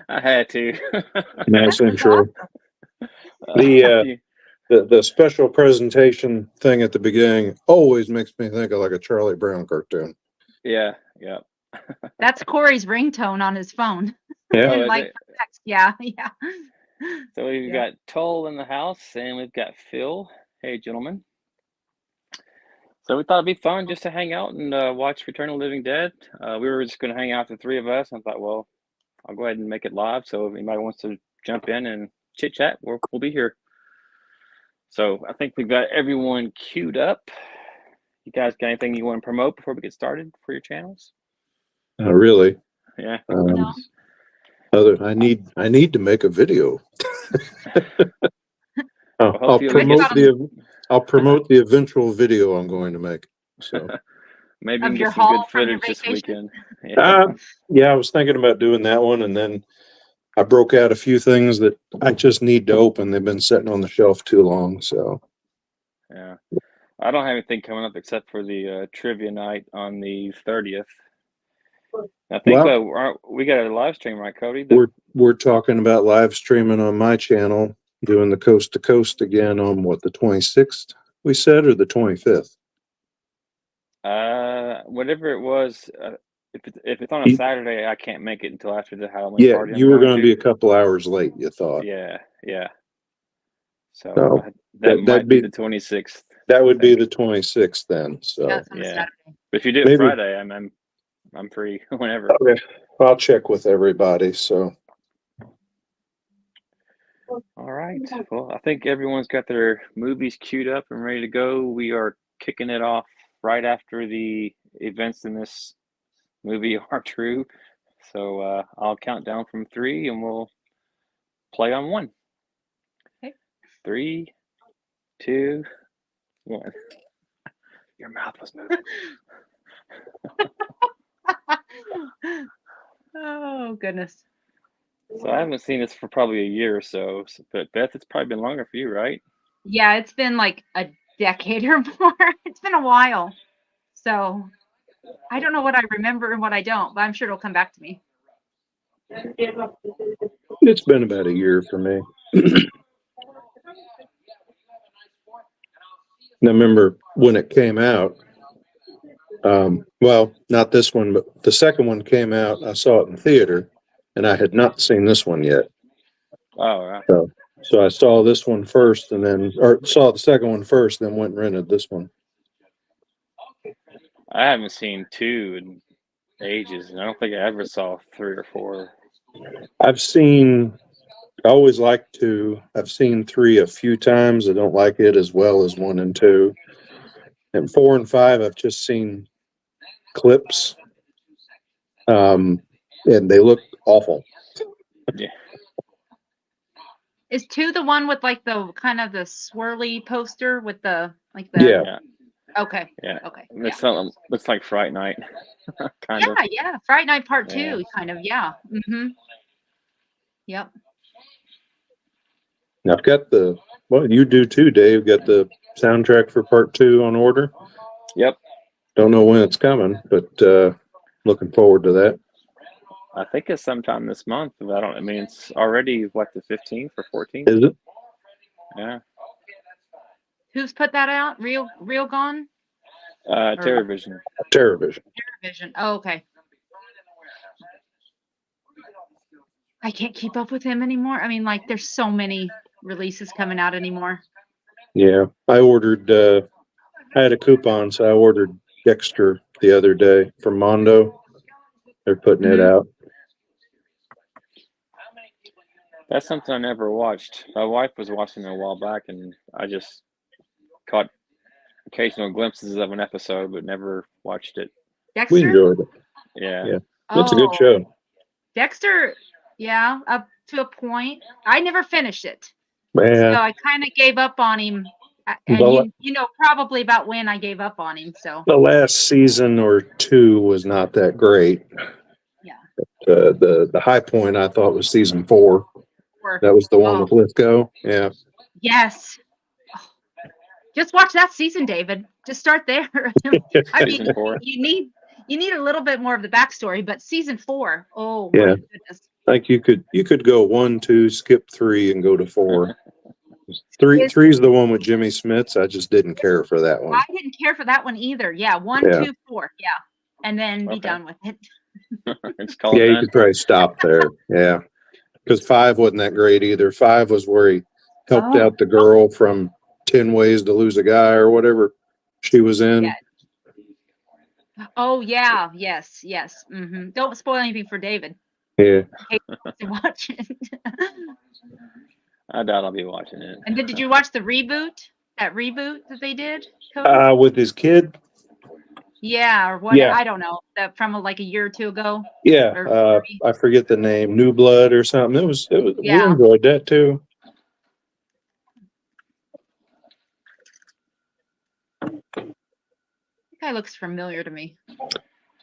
I had to. Nice That's intro. The You- the special presentation thing at the beginning always makes me think of like a Charlie Brown cartoon. yeah, yeah. That's Corey's ringtone on his phone. Yeah. Oh, And is like it? text. Yeah, yeah. So we've Yeah. got Toll in the house, and we've got Phil. Hey, gentlemen. So we thought it'd be fun just to hang out and watch Return of the Living Dead. We were just going to hang out, the three of us. And I thought, well, I'll go ahead and make it live. So if anybody wants to jump in and chit chat, we'll be here. So I think we've got everyone queued up. You guys got anything you want to promote before we get started for your channels? Really. Yeah. No. I need to make a video. Well, hopefully we get I'll promote the eventual video I'm going to make. So maybe we Of can your get some good haul from your footage this vacation? weekend. Yeah. yeah, I was thinking about doing that one, and then I broke out a few things that I just need to open. They've been sitting on the shelf too long. So Yeah. I don't have anything coming up except for the trivia night on the 30th. I think we got a live stream, right, Cody? we're talking about live streaming on my channel, doing the coast to coast again on what, the 26th we said, or the 25th. Whatever it was. If it's on a He- Saturday, I can't make it until after the Halloween Yeah, party. you were going to be a couple hours late, you thought. Yeah, yeah. So So that might that'd be the 26th. That would be the 26th then. So That's on a Yeah. Saturday. But if you do it Maybe. Friday, I'm free whenever. okay, I'll check with everybody. So All right. Well, I think everyone's got their movies queued up and ready to go. We are kicking it off right after the events in this movie are true. So I'll count down from 3 and we'll play on 1. Okay. 3, 2, 1. Your mouth was moving. Oh, goodness. So I haven't seen this for probably a year or so. But Beth, it's probably been longer for you, right? Yeah, it's been like a decade or more. It's been a while. So I don't know what I remember and what I don't, but I'm sure it'll come back to me. it's been about a year for me. I remember when it came out. Well, not this one, but the second one came out. I saw it in theater, and I had not seen this one yet. Oh, right. So I saw this one first, or saw the second one first, then went and rented this one. I haven't seen 2 in ages, and I don't think I ever saw 3 or 4. I always like 2. I've seen 3 a few times. I don't like it as well as 1 and 2. And 4 and 5, I've just seen clips. And they look awful. Yeah. Is 2 the one with like the kind of the swirly poster with the Yeah. Okay. Yeah. Okay. Looks like Fright Night. kind of. Yeah. Fright Night Part 2, Yeah. kind of. Yeah. Mm-hmm. Yep. Now I've got you do too, Dave. Got the soundtrack for Part 2 on order. Yep. Don't know when it's coming, but looking forward to that. I think it's sometime this month. It's already what, the 15th or 14th? Is it? Yeah. Who's put that out? Real Gone? Terrorvision. Terrorvision. Terrorvision. Oh, okay. I can't keep up with him anymore. I mean, like, there's so many releases coming out anymore. Yeah, I ordered. I had a coupon, so I ordered Dexter the other day from Mondo. They're putting it out. That's something I never watched. My wife was watching it a while back, and I just caught occasional glimpses of an episode, but never watched it. Dexter? We enjoyed it. Yeah. It's a good show. Dexter, yeah, up to a point. I never finished it. Man. So I kind of gave up on him. And you know probably about when I gave up on him. So the last season or 2 was not that great. Yeah. But, the high point I thought was season 4. That was the one with Lithgow. Yeah. Yes. Just watch that season, David. Just start there. I mean, Season 4. you need a little bit more of the backstory, but season 4, oh Yeah. my goodness. Like you could go 1, 2, skip 3, and go to 4. Three's the one with Jimmy Smits. I just didn't care for that one. I didn't care for that one either. Yeah, 1, Yeah. 2, 4. Yeah, and then be done with it. It's called Yeah, you done. could probably stop there. Yeah, because 5 wasn't that great either. 5 was where he helped Oh. out the girl from 10 Ways to Lose a Guy or whatever she was in. Yeah. Oh yeah, yes. Don't spoil anything for David. Yeah. To watch it. I doubt I'll be watching it. And then, did you watch the reboot? That reboot that they did? Cody? With his kid. Yeah, or what? Yeah. I don't know. That from like a year or two ago. Yeah, Or I forget the name. New Blood or something. It was. Yeah. We enjoyed that too. That guy looks familiar to me.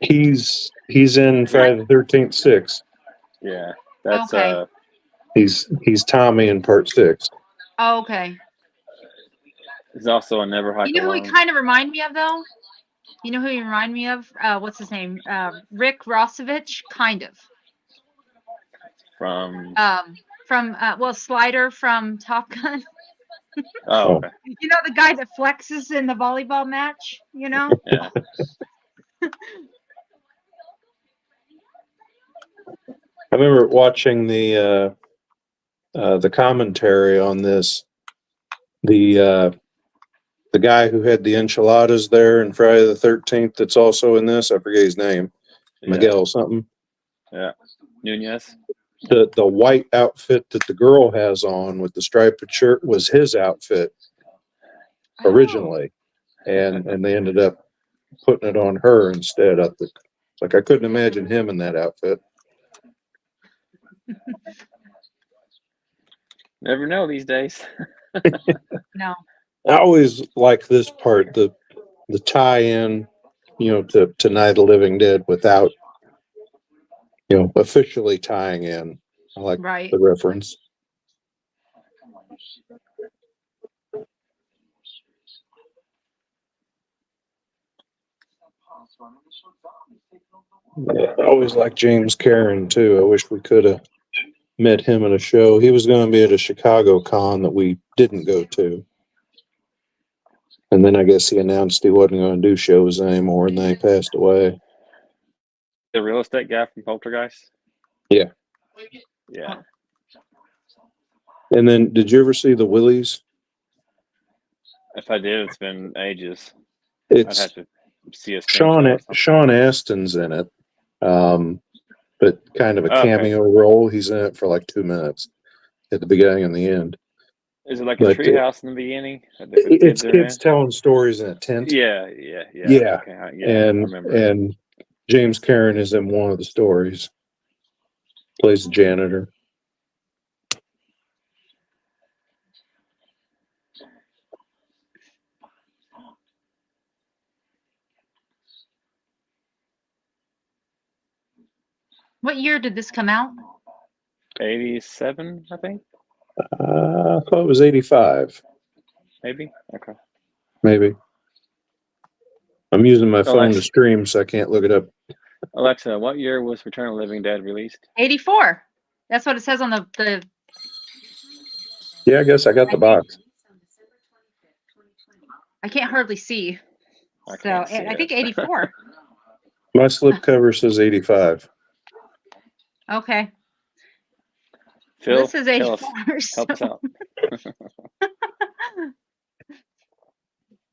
He's in Friday the 13th 6. Yeah, that's Okay. He's Tommy in part 6. Oh, okay. He's also a Never Hike You know who he Alone. kind of remind me of, though? You know who he remind me of? What's his name? Rick Rossovich, kind of. From Slider from Top Gun. Oh, okay. You know, the guy that flexes in the volleyball match, you know? Yeah. I remember watching the commentary on this. The guy who had the enchiladas there in Friday the 13th that's also in this. I forget his name. Miguel something. Yeah. Nunez. The white outfit that the girl has on with the striped shirt was his outfit originally, and they ended up putting it on her instead. I couldn't imagine him in that outfit. Never know these days. No. I always like this part, the tie-in, to Night of the Living Dead without, officially tying in. I like the reference. Yeah, I always like James Karen too. I wish we could have met him at a show. He was going to be at a Chicago con that we didn't go to. And then I guess he announced he wasn't going to do shows anymore, and then he passed away. The real estate guy from Poltergeist? Yeah. Yeah. And then, did you ever see the Willies? If I did, it's been ages. I'd have to see a Sean Astin's in it, but kind of a cameo role. He's in it for like 2 minutes at the beginning and the end. Is it like a treehouse in the beginning? It's kids telling stories in a tent. Yeah. Okay, I and remember. And James Karen is in one of the stories. Plays the janitor. What year did this come out? 87, I think. I thought it was 85. Maybe. Okay. Maybe. I'm using my phone to stream, so I can't look it up. Alexa, what year was Return of the Living Dead released? 84. That's what it says on the. Yeah, I guess I got the box. I can't hardly see. I think 84. My slipcover says 85. Okay. Phil, this is 84. Help us out.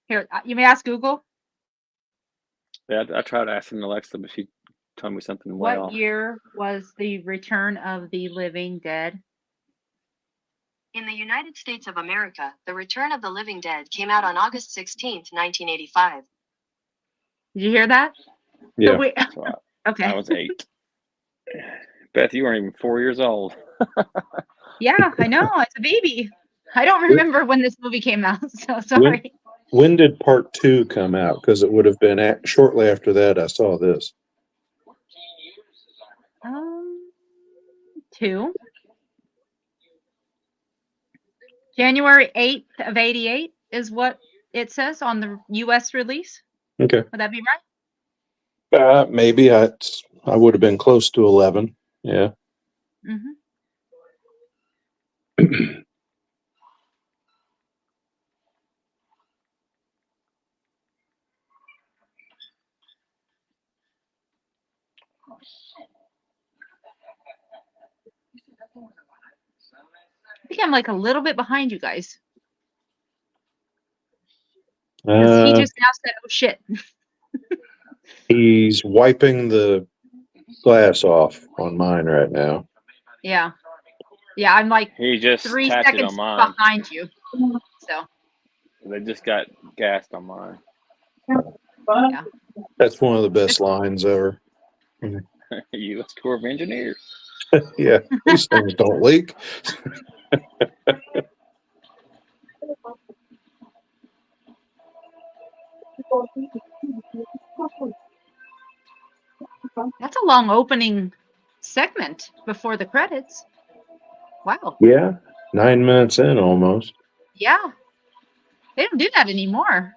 Here, you may ask Google. Yeah, I tried asking Alexa, but she told me something way off. What year was the Return of the Living Dead? In the United States of America, The Return of the Living Dead came out on August 16th, 1985. Did you hear that? Yeah. Okay. I was 8. Beth, you weren't even 4 years old. Yeah, I know. It's a baby. I don't remember when this movie came out, so sorry. When did part 2 come out? Because it would have been shortly after that I saw this. 2. January 8th of 88 is what it says on the U.S. release. Okay. Would that be right? Maybe I would have been close to 11. Yeah. Hmm. I think I'm like a little bit behind you guys because he just now said, "Oh shit." He's wiping the glass off on mine right now. Yeah. Yeah, I'm like He just 3 tapped it on seconds mine. behind you. So, They just got gassed on mine. yeah. That's one of the best lines ever. U.S. Corps of Engineers. Yeah, these things don't leak. That's a long opening segment before the credits. Wow. Yeah, 9 minutes in almost. Yeah. They don't do that anymore.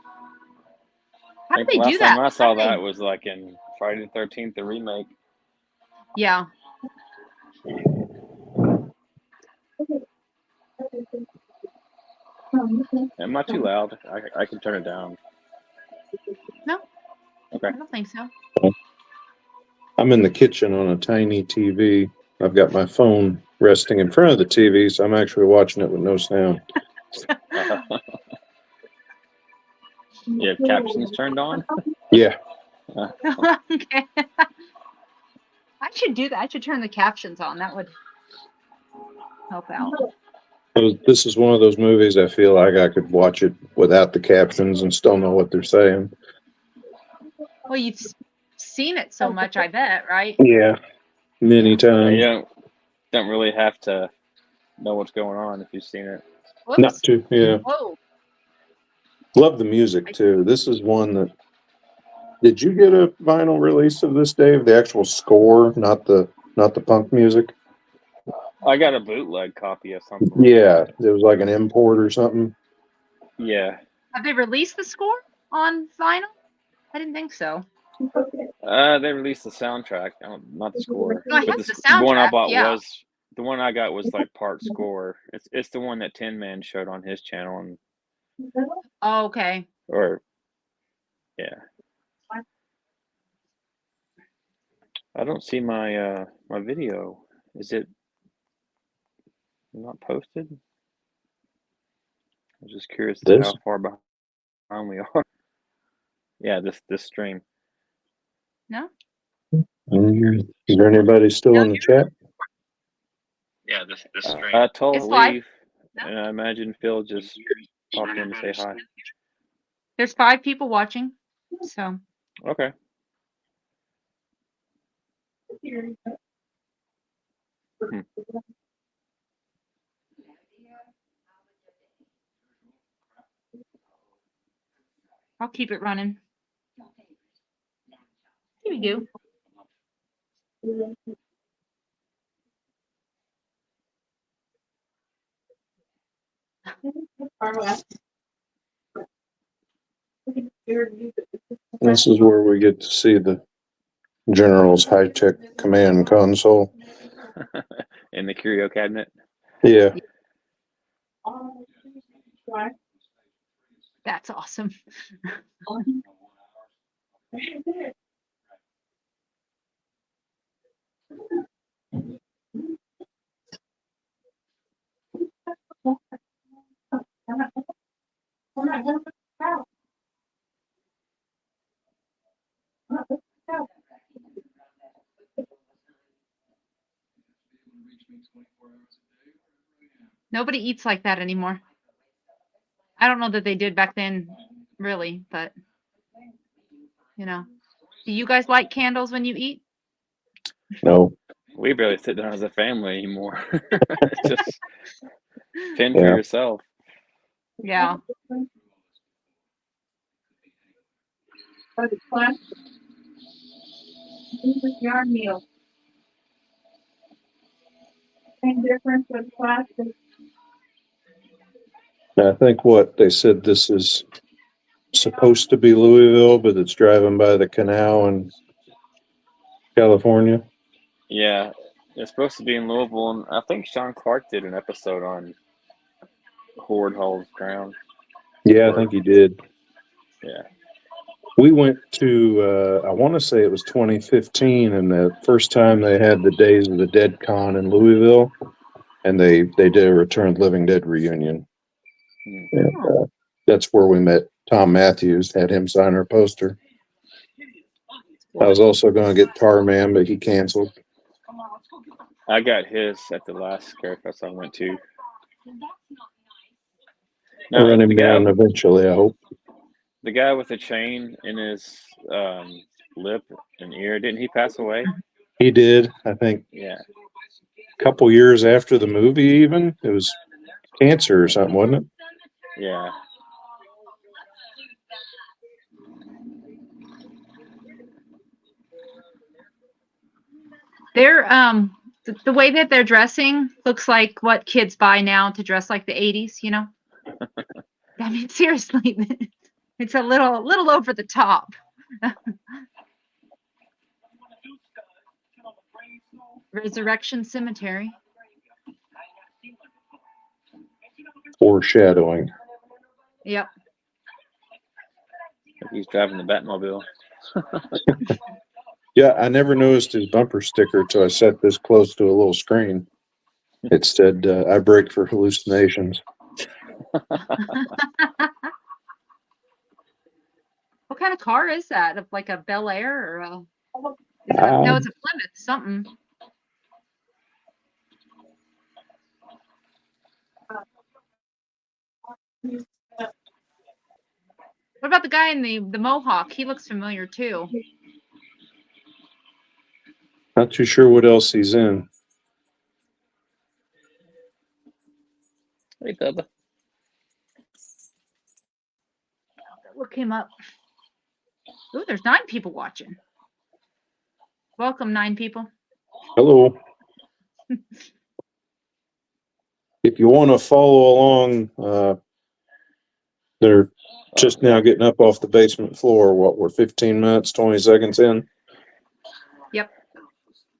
I How do think the they do last time that? I How saw do they- that was like in Friday the 13th, the remake. Yeah. Am I too loud? I can turn it down. No, Okay. I don't think so. I'm in the kitchen on a tiny TV. I've got my phone resting in front of the TV, so I'm actually watching it with no sound. You have captions turned on? Yeah, Okay. I should do that. I should turn the captions on. That would help out. this is one of those movies I feel like I could watch it without the captions and still know what they're saying. Well, you've seen it so much, I bet, right? Yeah, many Yeah, times. you don't really have to know what's going on if you've seen it. Not Whoops. too. Yeah, Whoa. love the music too. This is one that. Did you get a vinyl release of this, Dave? The actual score, not the punk music. I got a bootleg copy of something. Yeah, it was like an import or something. Yeah. Have they released the score on vinyl? I didn't think so. They released the soundtrack, not the score. No, I But have the the one I soundtrack. bought Yeah. the one I got was like part score. It's the one that Tin Man showed on his channel, and Oh, okay. or yeah. I don't see my my video. Is it not posted? I was just curious to This. how far behind we are. Yeah, this stream. No. Is there anybody still in the chat? Yeah, this stream. I told It's him to live. leave, No. and I imagine Phil just popped in to say hi. There's 5 people watching. So. Okay. Hmm. I'll keep it running. Here we go. This is where we get to see the general's high-tech command console. In the curio cabinet. Yeah. That's awesome. Nobody eats like that anymore. I don't know that they did back then, really, but you know. Do you guys light candles when you eat? No. We barely sit down as a family anymore. Just fend for Yeah. yourself. Yeah. Yard meal. Same difference with plastic. I think what they said this is supposed to be Louisville, but it's driving by the canal in California. Yeah. It's supposed to be in Louisville, and I think Sean Clark did an episode on Horde Hall's ground. Yeah, I Or, think he did. yeah. We went to, I want to say it was 2015, and the first time they had the Days of the Dead Con in Louisville, and they did a Return of the Living Dead reunion. Hmm. And that's where we met Tom Matthews, had him sign our poster. I was also going to get Tarman, but he canceled. I got his at the last Scarefest I went to. I'll Now, run him down eventually, I hope. the guy with the chain in his lip and ear, didn't he pass away? He did, I think, Yeah. a couple years after the movie even. It was cancer or something, wasn't it? Yeah. They're the way that they're dressing looks like what kids buy now to dress like the 80s, you know? I mean, seriously, it's a little over the top. Resurrection Cemetery. Foreshadowing. Yep. He's driving the Batmobile. Yeah, I never noticed his bumper sticker till I sat this close to a little screen. It said, I break for hallucinations. What kind of car is that? Like a Bel Air or a? No, it's a Plymouth. Something. What about the guy in the Mohawk? He looks familiar too. Not too sure what else he's in. Hey, Bubba. Look him up. Ooh, there's 9 people watching. Welcome, 9 people. Hello. If you want to follow along, they're just now getting up off the basement floor. What, we're 15 minutes, 20 seconds in? Yep.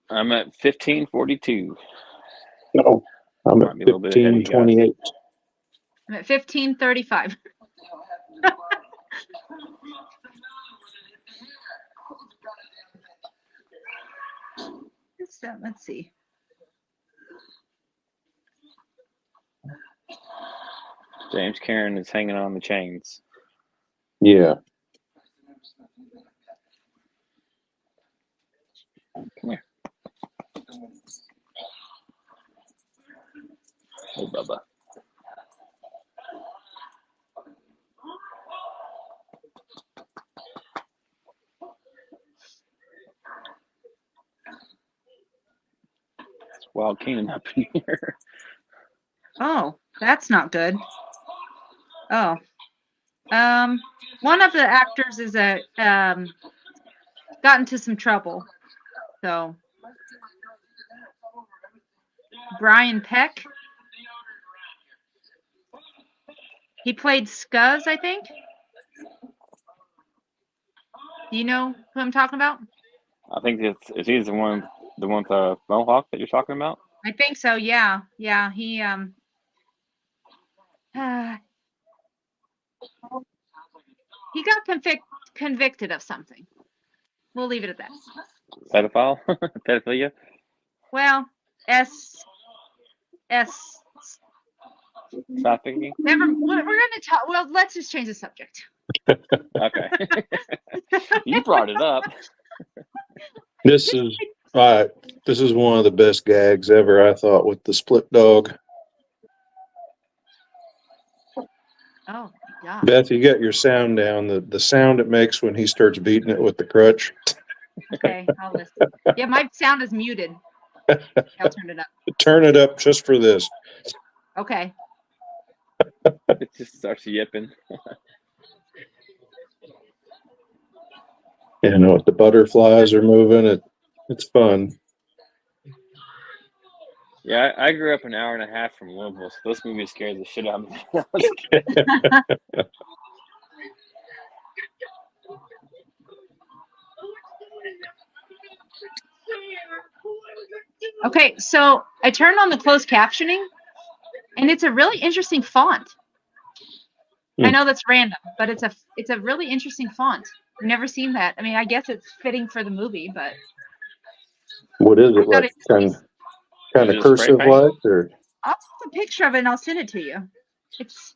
I'm at 15:42. No, I'm Might at be a little bit ahead of you guys. 15:28. I'm at 15:35. Let's see. James Karen is hanging on the chains. Yeah. Come here. Hey, Bubba. It's Wild Keenan up in here. Oh, that's not good. Oh. One of the actors is got into some trouble. So Brian Peck. He played Scuzz, I think. Do you know who I'm talking about? I think is he the one with the Mohawk that you're talking about? I think so. Yeah. He he got convicted of something. We'll leave it at that. Pedophile? Pedophilia? Well, S. Trafficking? Never. We're gonna talk. Well, let's just change the subject. Okay. You brought it up. This is one of the best gags ever, I thought, with the split dog. Oh, God. Beth, you got your sound down. The sound it makes when he starts beating it with the crutch. Okay, I'll listen. Yeah, my sound is muted. I'll turn it up. Turn it up just for this. Okay. It just starts yipping. You know, if the butterflies are moving, it's fun. Yeah, I grew up an hour and a half from Louisville, so this movie scared the shit out of me. Okay, so I turned on the closed captioning, and it's a really interesting font. I know that's random, but it's a really interesting font. I've never seen that. I mean, I guess it's fitting for the movie, but What is I it thought like? it was nice. Kind Is of it a spray cursive paint? like, or I'll take a picture of it and I'll send it to you. It's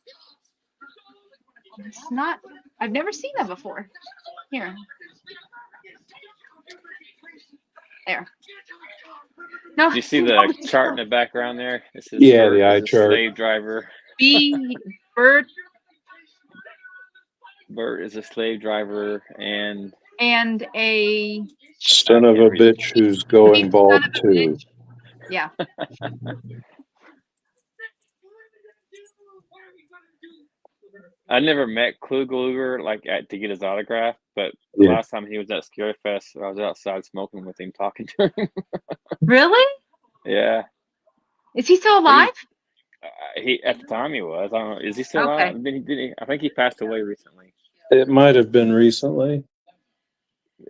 not. I've never seen that before. Here. There. No. Do you see the chart in the background there? This is Yeah, Bert the eye is a chart. slave driver. Bird Bert is a slave driver, and and a Son of a bitch who's going son bald of a too. bitch. Yeah. I never met Kluger like to get his autograph, but the Yeah. last time he was at Scary Fest, I was outside smoking with him, talking to him. Really? Yeah, Is he still alive? he at the time he was. I don't know. Is he still Okay. alive? I think he passed away recently. It might have been recently.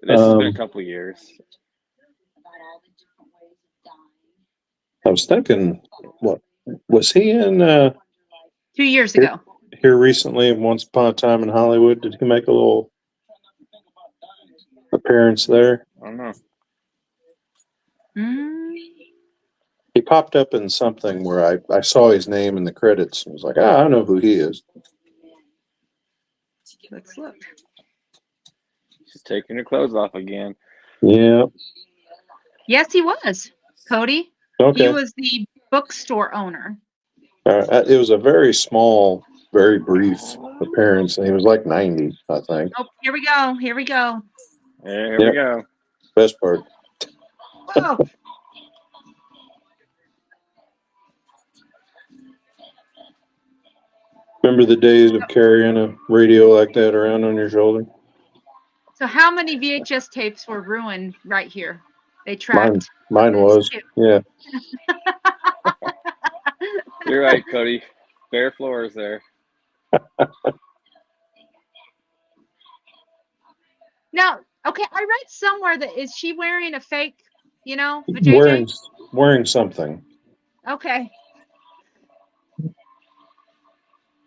This has been a couple of years. I was thinking, what was he in 2 years ago. here recently? Once Upon a Time in Hollywood. Did he make a little appearance there? I don't know. He popped up in something where I saw his name in the credits and was like, I know who he is. Let's look. She's taking her clothes off again. Yeah. Yes, he was. Cody. Okay. He was the bookstore owner. It was a very small, very brief appearance, and he was like 90, I think. Oh, here we go. Here we go. Here we go. Best part. Oh. Remember the days of carrying a radio like that around on your shoulder? So how many VHS tapes were ruined right here? They tracked. Mine was. Yeah. You're right, Cody. Bare floors there. Now, okay, I read somewhere that is she wearing a fake, JJ? Wearing something. Okay.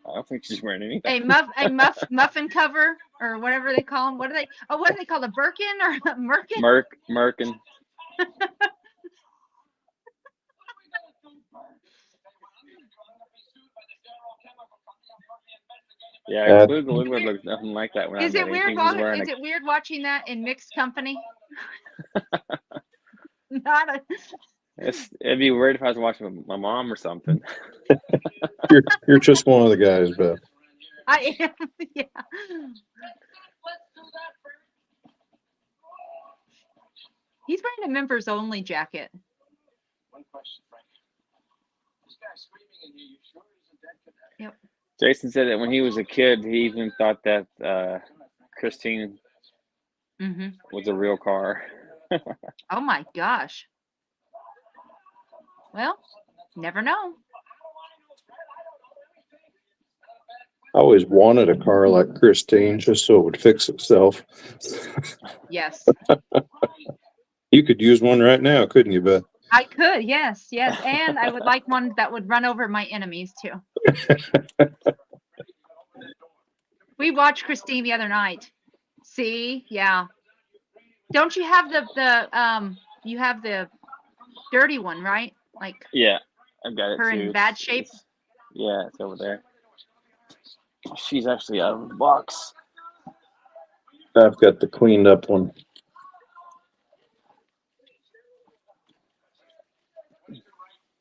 I don't think she's wearing anything. A muffin cover or whatever they call them. What do they call a Birkin or a Merkin? Merkin. Yeah, Kluger looks nothing like that when Is I it met him. weird? Is it weird watching that in mixed company? It'd be weird if I was watching with my mom or something. You're just one of the guys, Beth. I am. Yeah. He's wearing a members only jacket. One question, Frank. This guy screaming in here, you sure he's a dead cadet? Yep. Jason said that when he was a kid, he even thought that Christine was a real car. Oh my gosh. Well, never know. I always wanted a car like Christine just so it would fix itself. Yes. You could use one right now, couldn't you, Beth? I could, yes. And I would like one that would run over my enemies too. We watched Christine the other night. See? Yeah. Don't you have you have the dirty one, right? Like yeah, I've got it her too. in bad shape. Yeah, it's over there. She's actually out of the box. I've got the cleaned up one.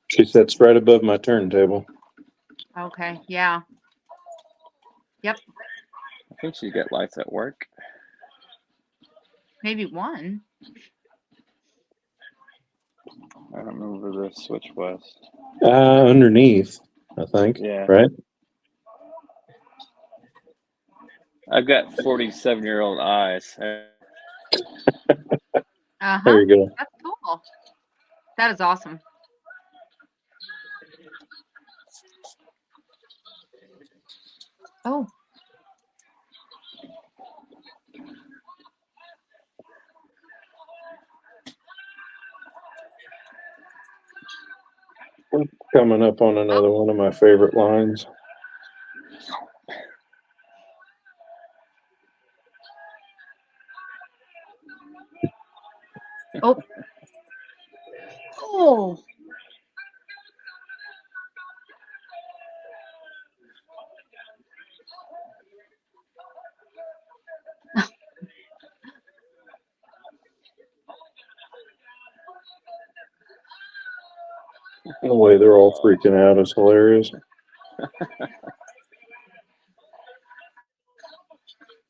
She sits right above my turntable. Okay, yeah. Yep. I think she's got lights at work. Maybe one. I don't remember where the switch was. Underneath, I think. Yeah. Right? I've got 47-year-old eyes. There you go. That's cool. That is awesome. Oh. Coming up on another one of my favorite lines. Oh. Oh. The way they're all freaking out is hilarious.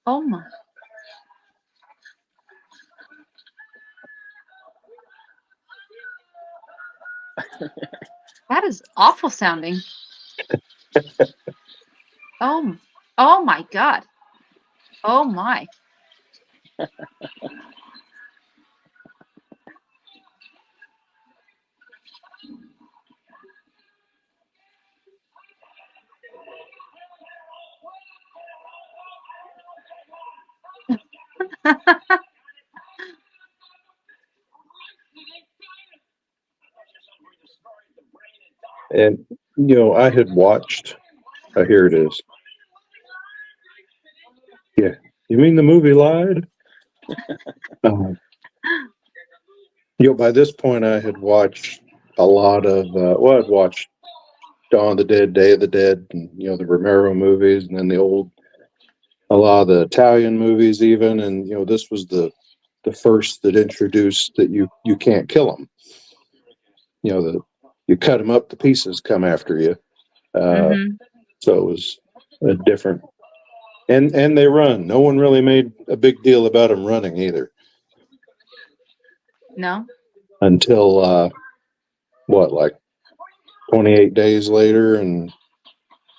Oh my. That is awful sounding. Oh, oh my God. Oh my. And, you know, I had watched, here it is. Yeah. You mean the movie Lied? You know, by this point, I had watched a lot of, I'd watched Dawn of the Dead, Day of the Dead, and, you know, the Romero movies, and then a lot of the Italian movies even. And, you know, this was the first that introduced that you can't kill them. You know, you cut them up, the pieces come after you. So it was a different, and they run. No one really made a big deal about them running either. No. Until like 28 days later, and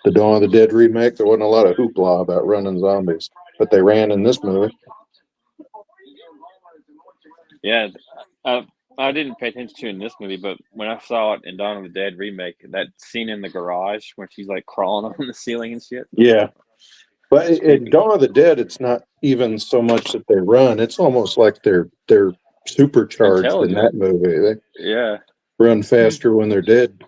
the Dawn of the Dead remake, there wasn't a lot of hoopla about running zombies, but they ran in this movie. Yeah, I didn't pay attention to it in this movie, but when I saw it in Dawn of the Dead remake, that scene in the garage where she's like crawling on the ceiling and shit. Yeah. But in creepy. Dawn of the Dead, it's not even so much that they run. It's almost like they're supercharged in that movie. They Yeah. run faster when they're dead.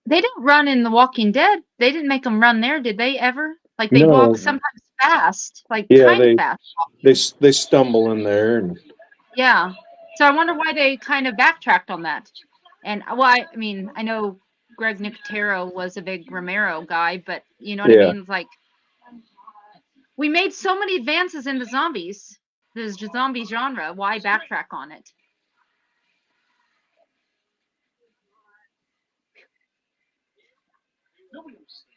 They didn't run in The Walking Dead. They didn't make them run there, did they ever? Like they No. walk sometimes fast, like Yeah, kind of fast. they stumble in there, and Yeah. So I wonder why they kind of backtracked on that. And well, I mean, I know Greg Nicotero was a big Romero guy, but you know what I mean? It's like we made so many advances in the zombies, the zombie genre. Why backtrack on it?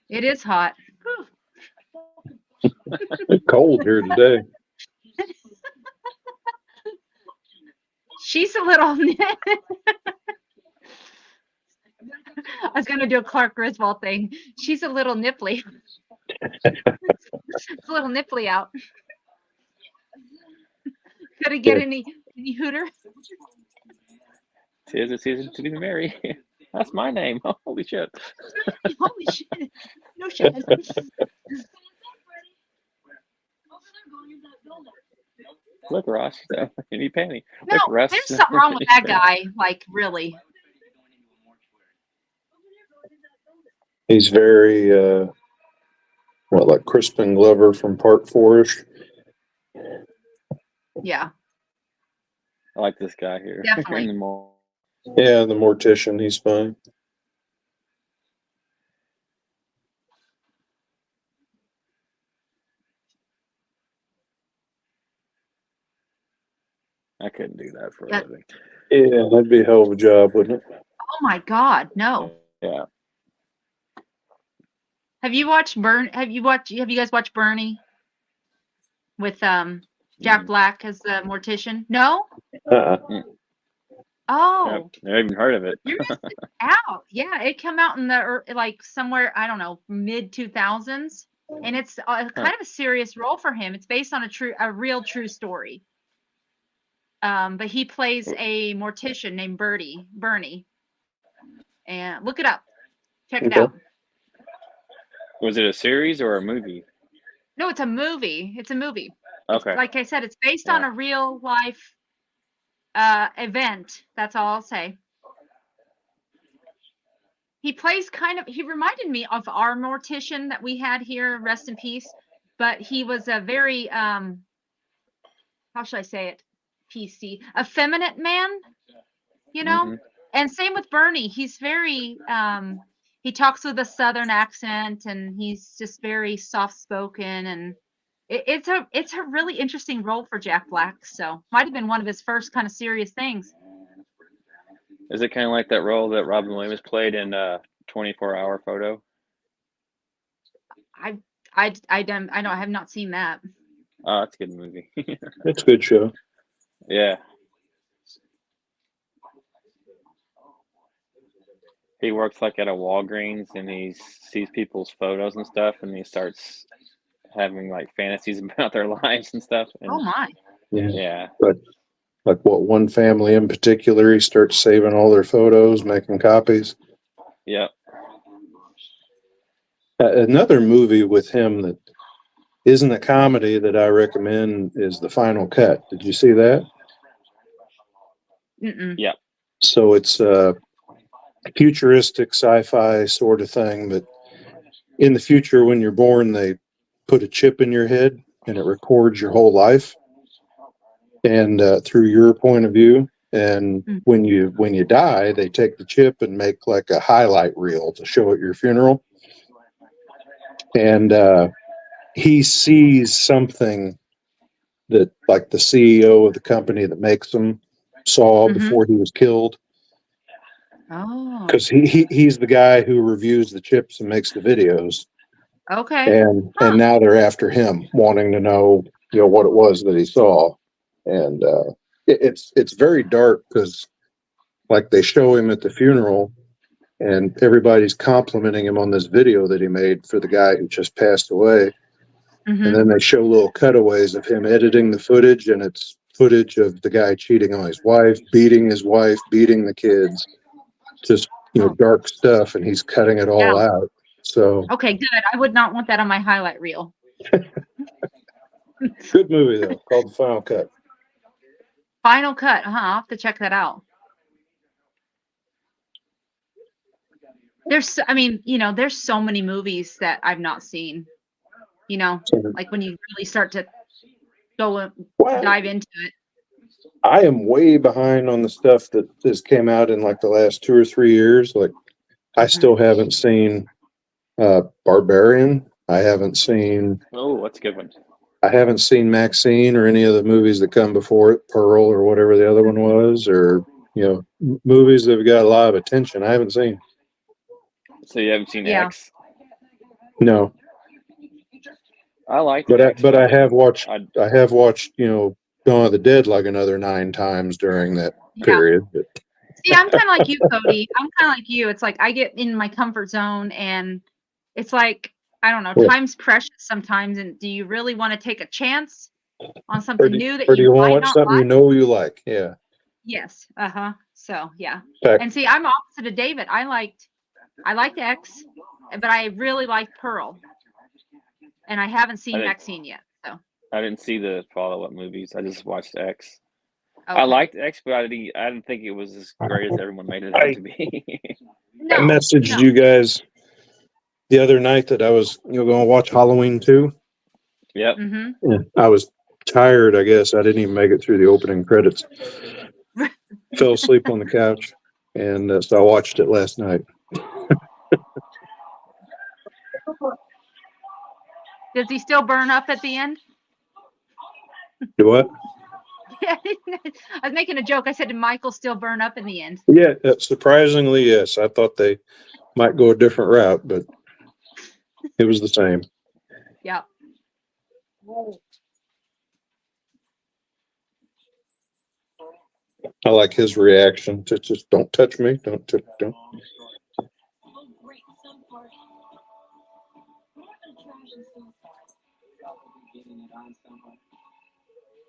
It is hot. it's cold here today. She's a little. I was gonna do a Clark Griswold thing. She's a little nipply. It's a little nipply out. Could it get any hooter? Tis a season to be merry. That's my name. Holy shit. Holy shit. No shit. Look, Ross, any panty. No, Look, Russ. there's something wrong with that guy. Like, really. He's very, like Crispin Glover from Part 4-ish? Yeah. I like this guy here. Definitely. Yeah, the mortician, he's fine. I couldn't do that for a living. Yeah, that'd be a hell of a job, wouldn't it? Oh my God, no. Yeah. Have you guys watched Bernie? With Jack Black as the mortician? No? Oh. I've never even heard of it. You're missing out. Yeah, it came out in the like somewhere, I don't know, mid 2000s, and it's kind of a serious role for him. It's based on a real true story. But he plays a mortician named Bernie. And look it up. Check it out. Was it a series or a movie? No, it's a movie. It's a movie. Okay. Like I said, it's based on Yeah. a real life event. That's all I'll say. He plays he reminded me of our mortician that we had here, rest in peace, but he was a very, how should I say it? PC, effeminate man, you know? Mhm. And same with Bernie. He's very, he talks with a Southern accent and he's just very soft spoken, and it's a really interesting role for Jack Black. So might have been one of his first kind of serious things. Is it kind of like that role that Robin Williams played in 24-Hour Photo? I don't, I have not seen that. Oh, that's a good movie. It's a good show. Yeah. He works like at a Walgreens and he sees people's photos and stuff and he starts having like fantasies about their lives and stuff. And Oh my. Yeah. yeah. But like what one family in particular, he starts saving all their photos, making copies. Yep. Another movie with him that isn't a comedy that I recommend is The Final Cut. Did you see that? Mm-mm. Yep. So it's a futuristic sci-fi sort of thing, but in the future, when you're born, they put a chip in your head and it records your whole life and through your point of view. And when you die, they take the chip and make like a highlight reel to show at your funeral. And he sees something that like the CEO of the company that makes them saw before he was killed. Oh. Because he's the guy who reviews the chips and makes the videos. Okay. And now they're after him, wanting to know, what it was that he saw. And it's very dark because like they show him at the funeral and everybody's complimenting him on this video that he made for the guy who just passed away. And then they show little cutaways of him editing the footage, and it's footage of the guy cheating on his wife, beating the kids, just, dark stuff, and he's cutting it all out. So Okay, good. I would not want that on my highlight reel. good movie though, called The Final Cut. Final Cut, I'll have to check that out. There's so many movies that I've not seen, like when you really start to go and dive into it. I am way behind on the stuff that just came out in like the last 2 or 3 years. Like I still haven't seen Barbarian. I haven't seen Oh, that's a good one. I haven't seen Maxine or any of the movies that come before it, Pearl or whatever the other one was, or movies that have got a lot of attention. I haven't seen. So you haven't seen X? No, I liked but X. I have watched. I I have watched. Dawn of the Dead like another 9 times during that period. But See, I'm kind of like you, Cody. I'm kind of like you. It's like I get in my comfort zone, and it's like, I don't know, time's precious sometimes. And do you really want to take a chance on something new that do you want to might watch not something like? you like? Yeah. Yes. So yeah. Fact. And see, I'm opposite of David. I liked X, but I really liked Pearl, and I haven't seen Maxine yet. So I didn't see the follow-up movies. I just watched X. okay. I liked X, but I didn't think it was as great as everyone made it out to be. I messaged you guys the other night that I was going to watch Halloween 2. Yep. Yeah, I was tired, I guess. I didn't even make it through the opening credits. Fell asleep on the couch, and so I watched it last night. Does he still burn up at the end? Do what? Yeah, I was making a joke. I said, did Michael still burn up in the end? Yeah, surprisingly, yes. I thought they might go a different route, but it was the same. Yeah. I like his reaction to just don't touch me, don't.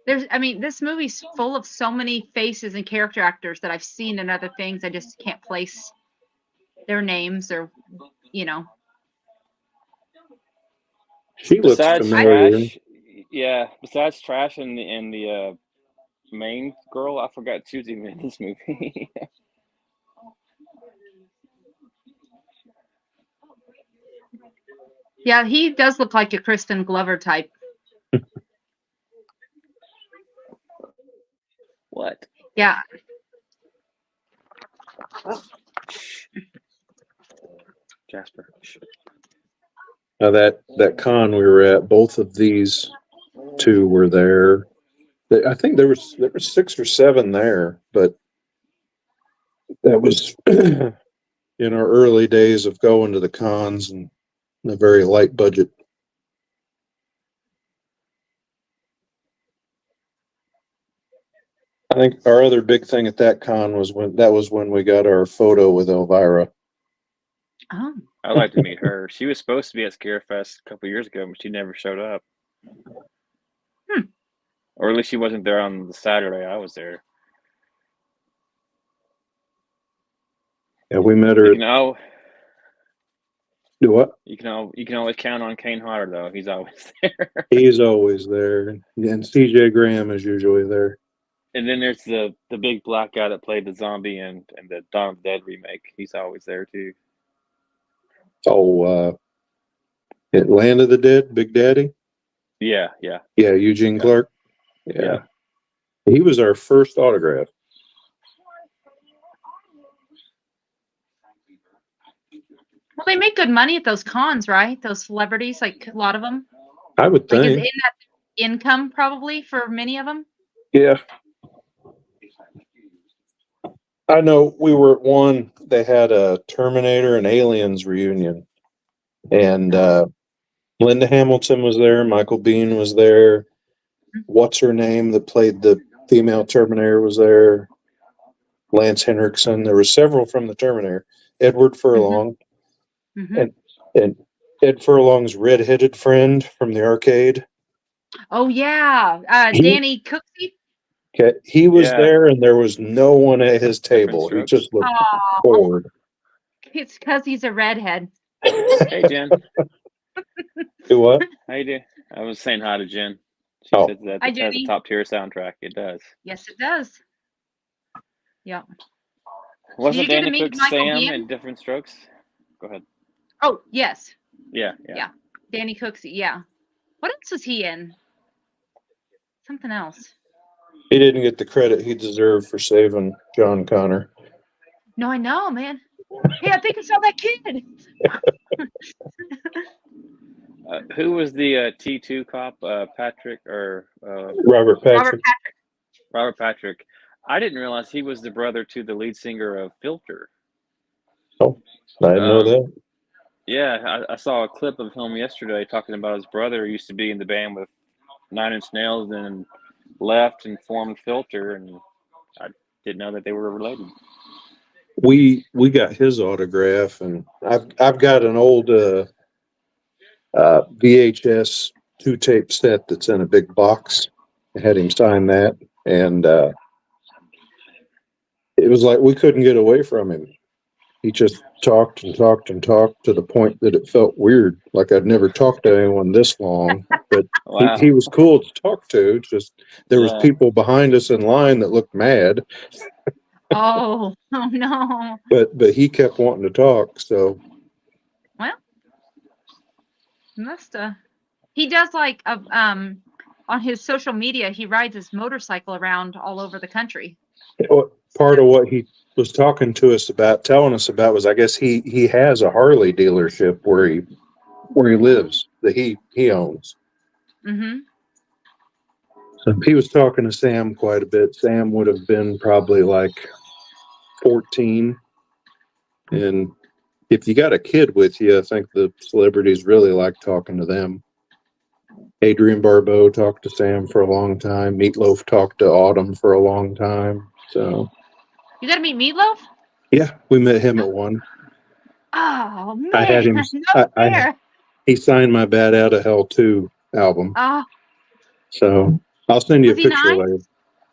This movie's full of so many faces and character actors that I've seen in other things. I just can't place their names or. She looks Besides familiar. Trash, yeah. Besides Trash and the main girl, I forgot she was even in this movie. Yeah, he does look like a Kristen Glover type. What? Yeah. Jasper. Shh. Now that con we were at, both of these two were there. I think there was 6 or 7 there, but that was in our early days of going to the cons and a very light budget. I think our other big thing at that con was when we got our photo with Elvira. Oh. I'd like to meet her. She was supposed to be at Scarefest a couple years ago, but she never showed up. Or at least she wasn't there on the Saturday I was there. Yeah, we met You her. can al- Do what? you can always count on Kane Hodder though. He's always there. He's always there, and CJ Graham is usually there. And then there's the big black guy that played the zombie and the Dawn of the Dead remake. He's always there too. Oh, Land of the Dead, Big Daddy. Yeah. Yeah, Eugene Yeah. Clark. Yeah. He was our first autograph. Well, they make good money at those cons, right? Those celebrities, like a lot of them. I would Like, is think. in that income probably for many of them? Yeah. I know we were at one, they had a Terminator and Aliens reunion. And Linda Hamilton was there, Michael Biehn was there. What's her name that played the female Terminator was there. Lance Henriksen. There were several from the Terminator. Edward Furlong. Mm-hmm. And Ed Furlong's red-headed friend from the arcade. Oh yeah, Danny Cooksey. Okay, he was Yeah. there, and there was no one at his table. He Strokes. just looked Oh, bored. it's because he's a redhead. Hey Jen. Do what? How you doing? I was saying hi to Jen. She Oh. said that Hi, it has a Jenny. top tier soundtrack. It does. Yes, it does. Yeah. Wasn't you get to Danny meet Cook Michael Sam Biehn? in Different Strokes? Go ahead. Oh yes, Yeah. Danny Cooksey. Yeah. What else was he in? Something else. He didn't get the credit he deserved for saving John Connor. No, I know, man. Hey, I think I saw that kid. Who was the T2 cop? Patrick or Robert Patrick. Robert Patrick. Robert Patrick. I didn't realize he was the brother to the lead singer of Filter. Oh, I didn't know that. Yeah, I saw a clip of him yesterday talking about his brother who used to be in the band with 9 Inch Nails and left and formed Filter, and I didn't know that they were related. We got his autograph, and I've got an old VHS 2-tape set that's in a big box. I had him sign that, and it was like we couldn't get away from him. He just talked and talked and talked to the point that it felt weird, like I'd never talked to anyone this long. But Wow. he was cool to talk to. Just there was people behind us in line that looked mad. Oh no. But he kept wanting to talk. So Well, must he does like on his social media, he rides his motorcycle around all over the country. part of what he was talking to us about, telling us about, was I guess he has a Harley dealership where he lives that he owns. Mm-hmm. So he was talking to Sam quite a bit. Sam would have been probably like 14. And if you got a kid with you, I think the celebrities really like talking to them. Adrienne Barbeau talked to Sam for a long time. Meatloaf talked to Autumn for a long time. So You got to meet Meatloaf? yeah, we met him at one. Oh man, I had him. no fair. He signed my Bad Out of Hell 2 album. Oh, So I'll send you a Was he picture nice? later.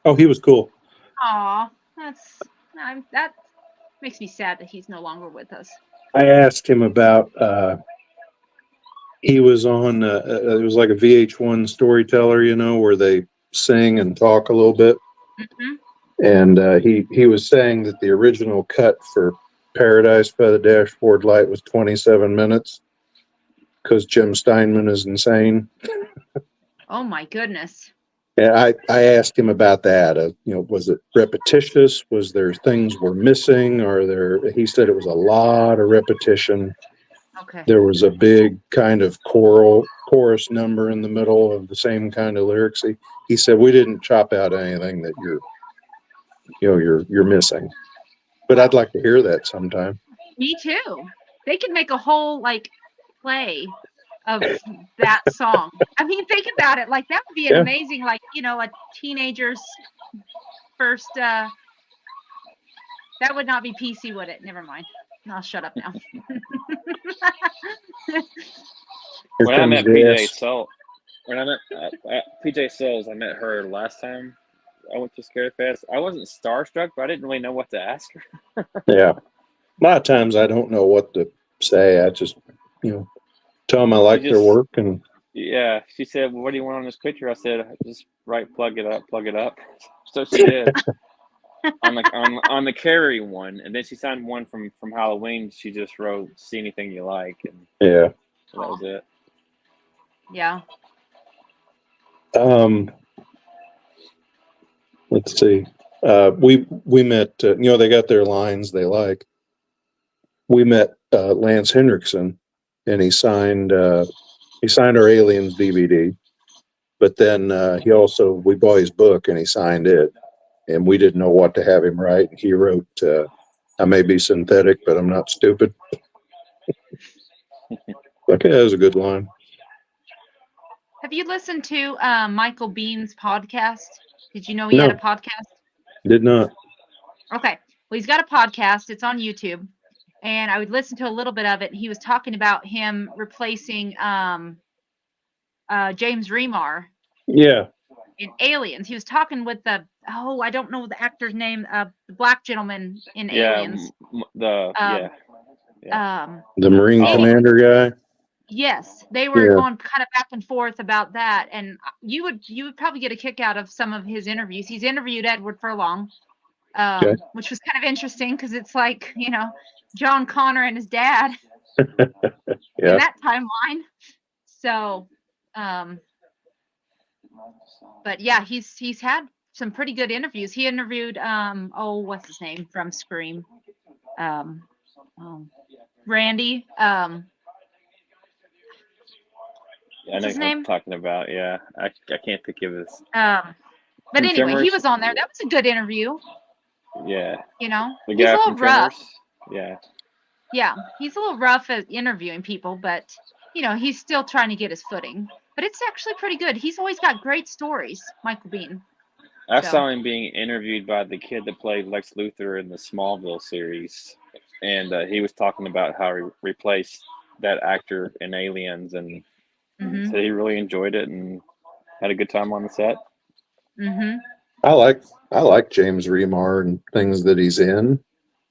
Oh, he was cool. aw, that makes me sad that he's no longer with us. I asked him about He was on. It was like a VH1 storyteller, where they sing and talk a little bit. Hmm. And he was saying that the original cut for Paradise by the Dashboard Light was 27 minutes because Jim Steinman is insane. Oh my goodness. And I asked him about that. Was it repetitious? Was there things were missing? He said it was a lot of repetition. Okay. There was a big kind of chorus number in the middle of the same kind of lyrics. He said we didn't chop out anything that you're missing. But I'd like to hear that sometime. Me too. They could make a whole like play of that song. I mean, think about it. Like that would be an Yeah. amazing, like, a teenager's first that would not be PC, would it? Never mind. I'll shut up now. Here When I comes met the PJ ass. Soul, when I met PJ Souls, I met her last time I went to Scary Fest. I wasn't starstruck, but I didn't really know what to ask her. Yeah. A lot of times I don't know what to say. I just, tell them I like their work. And Yeah, she said, well, "What do you want on this picture?" I said, "Just write plug it up, plug it up." So she did on the Carrie one, and then she signed one from Halloween. She just wrote "See anything you like," and yeah. that was it. Yeah. Let's see. We met. They got their lines they like. We met Lance Hendrickson, and he signed our Aliens DVD. But then we bought his book, and he signed it, and we didn't know what to have him write. He wrote, "I may be synthetic, but I'm not stupid." Okay, that was a good line. Have you listened to Michael Bean's podcast? Did you know he had a podcast? Did not. Okay. Well, he's got a podcast. It's on YouTube. And I would listen to a little bit of it. He was talking about him replacing James Remar Yeah. in Aliens. He was talking with I don't know the actor's name, the black gentleman in Aliens. Yeah. The Marine Commander guy. Yes, they were going kind of back and forth about that, and you would probably get a kick out of some of his interviews. He's interviewed Edward Furlong, which was kind of interesting because it's like John Connor and his dad in that timeline. So, but yeah, he's had some pretty good interviews. He interviewed what's his name from Scream, Randy. I know what I'm talking about. Yeah, I can't think of his. But anyway, he was on there. That was a good interview. Yeah. The guy he's a little from rough. Tremors. Yeah. Yeah, he's a little rough at interviewing people, but he's still trying to get his footing. But it's actually pretty good. He's always got great stories, Michael Bean. I saw him being interviewed by the kid that played Lex Luthor in the Smallville series, and he was talking about how he replaced that actor in Aliens, and said he really enjoyed it and had a good time on the set. Mm-hmm. I like James Remar and things that he's in,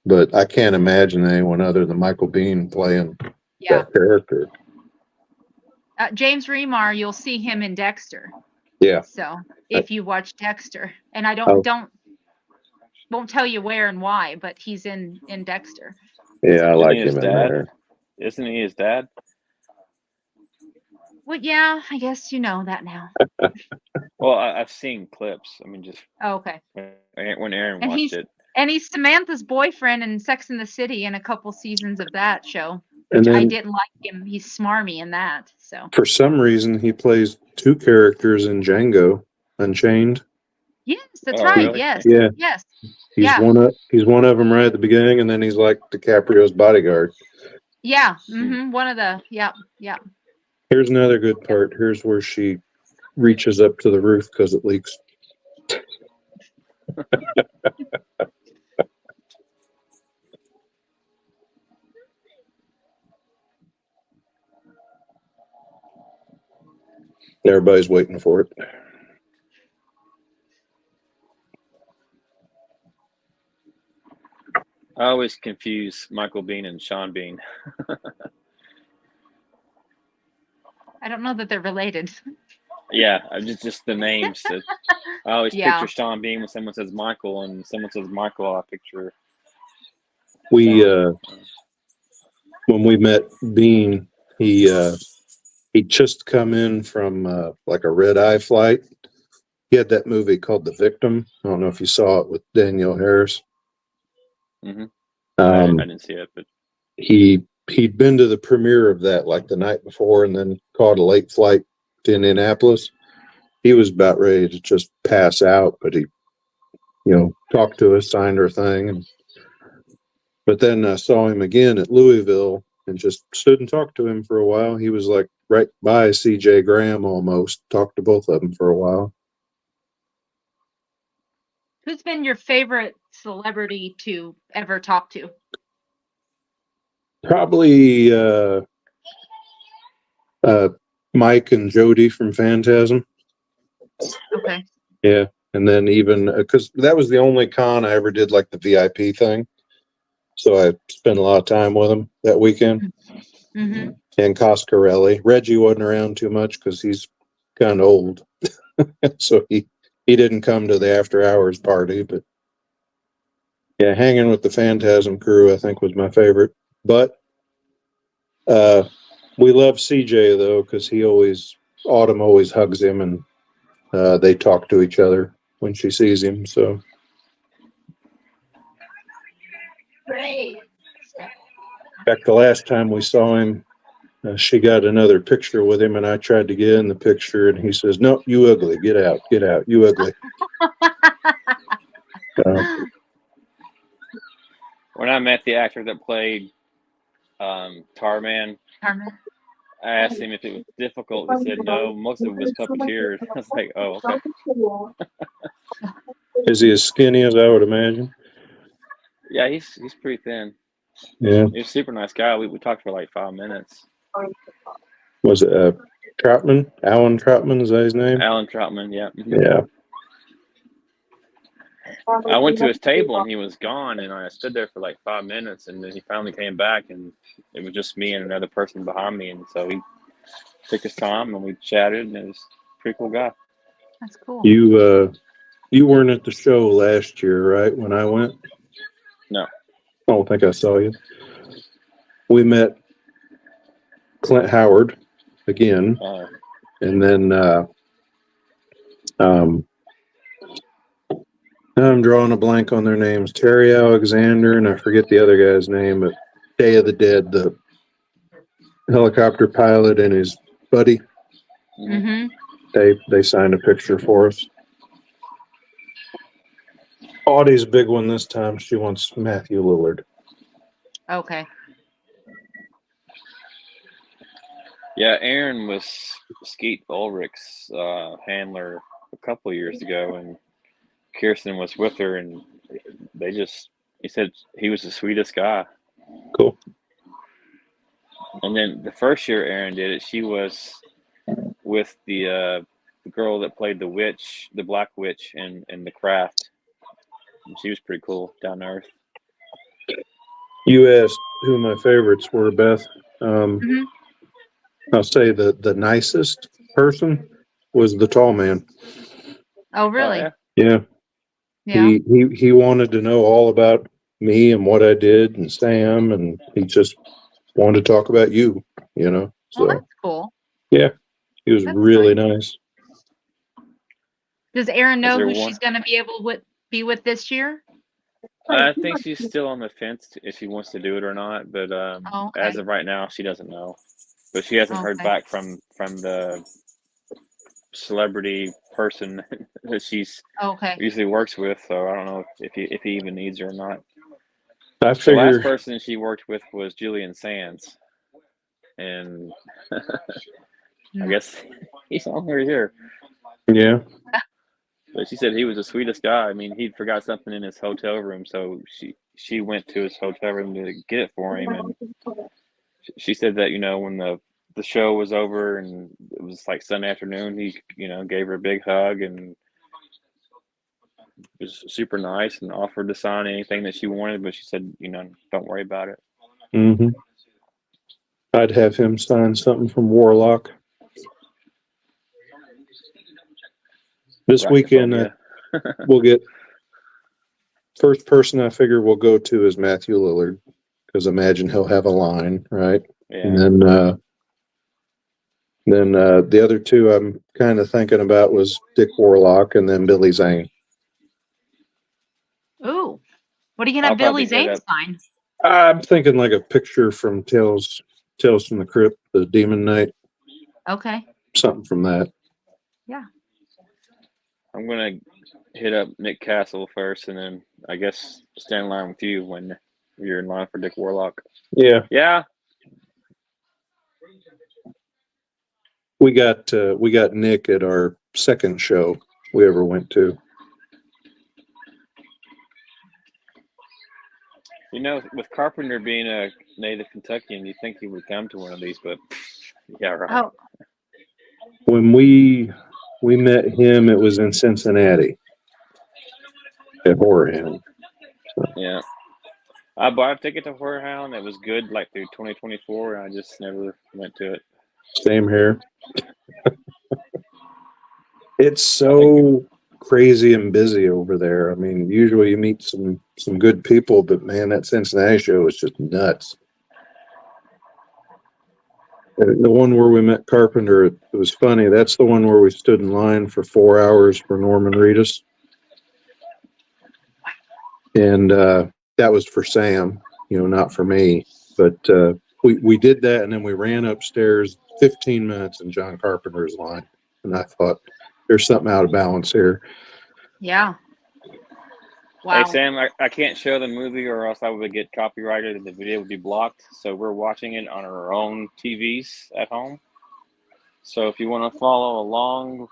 but I can't imagine anyone other than Michael Bean playing that character. James Remar, you'll see him in Dexter. Yeah. So if you watch Dexter, and I won't tell you where and why, but he's in Dexter. Yeah, I like him in there. Isn't he his dad? Well, yeah, I guess you know that now. Well, I've seen clips. I mean, just okay. When Aaron watched it. And he's Samantha's boyfriend in Sex and the City in a couple seasons of that show. And then, I didn't like him. He's smarmy in that. So for some reason, he plays two characters in Django Unchained. Yes, that's right. Really? Yes. Yeah. Yes. He's one of them right at the beginning, and then he's like DiCaprio's bodyguard. Yeah. Mm-hmm. One of the. Yeah. Yeah. Here's another good part. Here's where she reaches up to the roof because it leaks. Everybody's waiting for it. I always confuse Michael Bean and Sean Bean. I don't know that they're related. Yeah, just the names. I always Yeah. picture Sean Bean when someone says Michael, and someone says Michael, I picture We Sean. when we met Bean, he just come in from like a red eye flight. He had that movie called The Victim. I don't know if you saw it with Danielle Harris. Mm-hmm. I Um, didn't see it, but he'd been to the premiere of that like the night before, and then caught a late flight to Indianapolis. He was about ready to just pass out, but he, talked to us, signed our thing, but then I saw him again at Louisville and just stood and talked to him for a while. He was like right by C.J. Graham almost. Talked to both of them for a while. Who's been your favorite celebrity to ever talk to? Probably Mike and Jody from Phantasm. Okay. Yeah. And then even because that was the only con I ever did like the VIP thing. So I spent a lot of time with him that weekend. Mm-hmm. And Coscarelli. Reggie wasn't around too much because he's kind of old. So he didn't come to the after hours party. But yeah, hanging with the Phantasm crew, I think, was my favorite. But we love CJ though, because Autumn always hugs him, and they talk to each other when she sees him. So Great. back the last time we saw him, she got another picture with him, and I tried to get in the picture, and he says, "No, you ugly. Get out. Get out. You ugly." when I met the actor that played Tarman, Carmen. I asked him if it was difficult. He said no, most of it was puppeteered. I was like, oh, okay. Is he as skinny as I would imagine? Yeah, he's pretty thin. Yeah. He's a super nice guy. We talked for like 5 minutes. Was it Troutman? Alan Troutman, is that his name? Alan Troutman, yeah. Yeah. I went to his table and he was gone, and I stood there for like 5 minutes, and then he finally came back, and it was just me and another person behind me, and so he took his time and we chatted, and it was a pretty cool guy. That's cool. You weren't at the show last year, right? When I went? No. I don't think I saw you. We met Clint Howard again, and then I'm drawing a blank on their names. Terry Alexander, and I forget the other guy's name, but Day of the Dead, the helicopter pilot and his buddy. Mm-hmm. They signed a picture for us. Audie's a big one this time. She wants Matthew Lillard. Okay. Yeah, Aaron was Skeet Ulrich's handler a couple of years ago, and Kirsten was with her, and he said he was the sweetest guy. Cool. And then the first year Aaron did it, she was with the girl that played the witch, the black witch in The Craft. And she was pretty cool, down to earth. You asked who my favorites were, Beth. Mm-hmm. I'll say the nicest person was the tall man. Oh, really? Oh, Yeah. Yeah. He wanted to know all about me and what I did and Sam, and he just wanted to talk about you, Well, So that's cool. yeah, he was That's really nice. nice. Does Erin know there who one- she's going to be with this year? I think she's still on the fence if she wants to do it or not, but Oh, okay. as of right now, she doesn't know. But she hasn't heard Okay. back from the celebrity person that she's Okay. usually works with, so I don't know if he even needs her or not. I The last figure, person she worked with was Julian Sands, and I guess he's on her here. yeah, But she said he was the sweetest guy. I mean, he forgot something in his hotel room, so she went to his hotel room to get it for him, and she said that when the show was over and it was like Sunday afternoon, he gave her a big hug and was super nice and offered to sign anything that she wanted, but she said, don't worry about it. I'd have him sign something from Warlock. This Rocket weekend, phobia. we'll get first person I figure we'll go to is Matthew Lillard, because imagine he'll have a line, right? Yeah. And then the other two I'm kind of thinking about was Dick Warlock and then Billy Zane. Ooh, what are you gonna I'll have Billy probably hit Zane up. sign? I'm thinking like a picture from Tales from the Crypt, the Demon Knight, Okay. something from that. Yeah. I'm gonna hit up Nick Castle first, and then I guess stand in line with you when you're in line for Dick Warlock. Yeah, Yeah. we got Nick at our second show we ever went to. You know, with Carpenter being a native Kentuckian, you'd think he would come to one of these, but yeah, right. Oh, When we met him, it was in Cincinnati at Horror Hound. Yeah. I bought a ticket to Horror Hound. It was good, like through 2024, and I just never went to it. Same here. It's so crazy and busy over there. I mean, usually you meet some good people, but man, that Cincinnati show was just nuts. The one where we met Carpenter, it was funny. That's the one where we stood in line for 4 hours for Norman Reedus. And that was for Sam, not for me. But we did that, and then we ran upstairs 15 minutes in John Carpenter's line. And I thought, there's something out of balance here. yeah. Wow. Hey, Sam, I can't show the movie or else I would get copyrighted and the video would be blocked. So we're watching it on our own TVs at home. So if you want to follow along,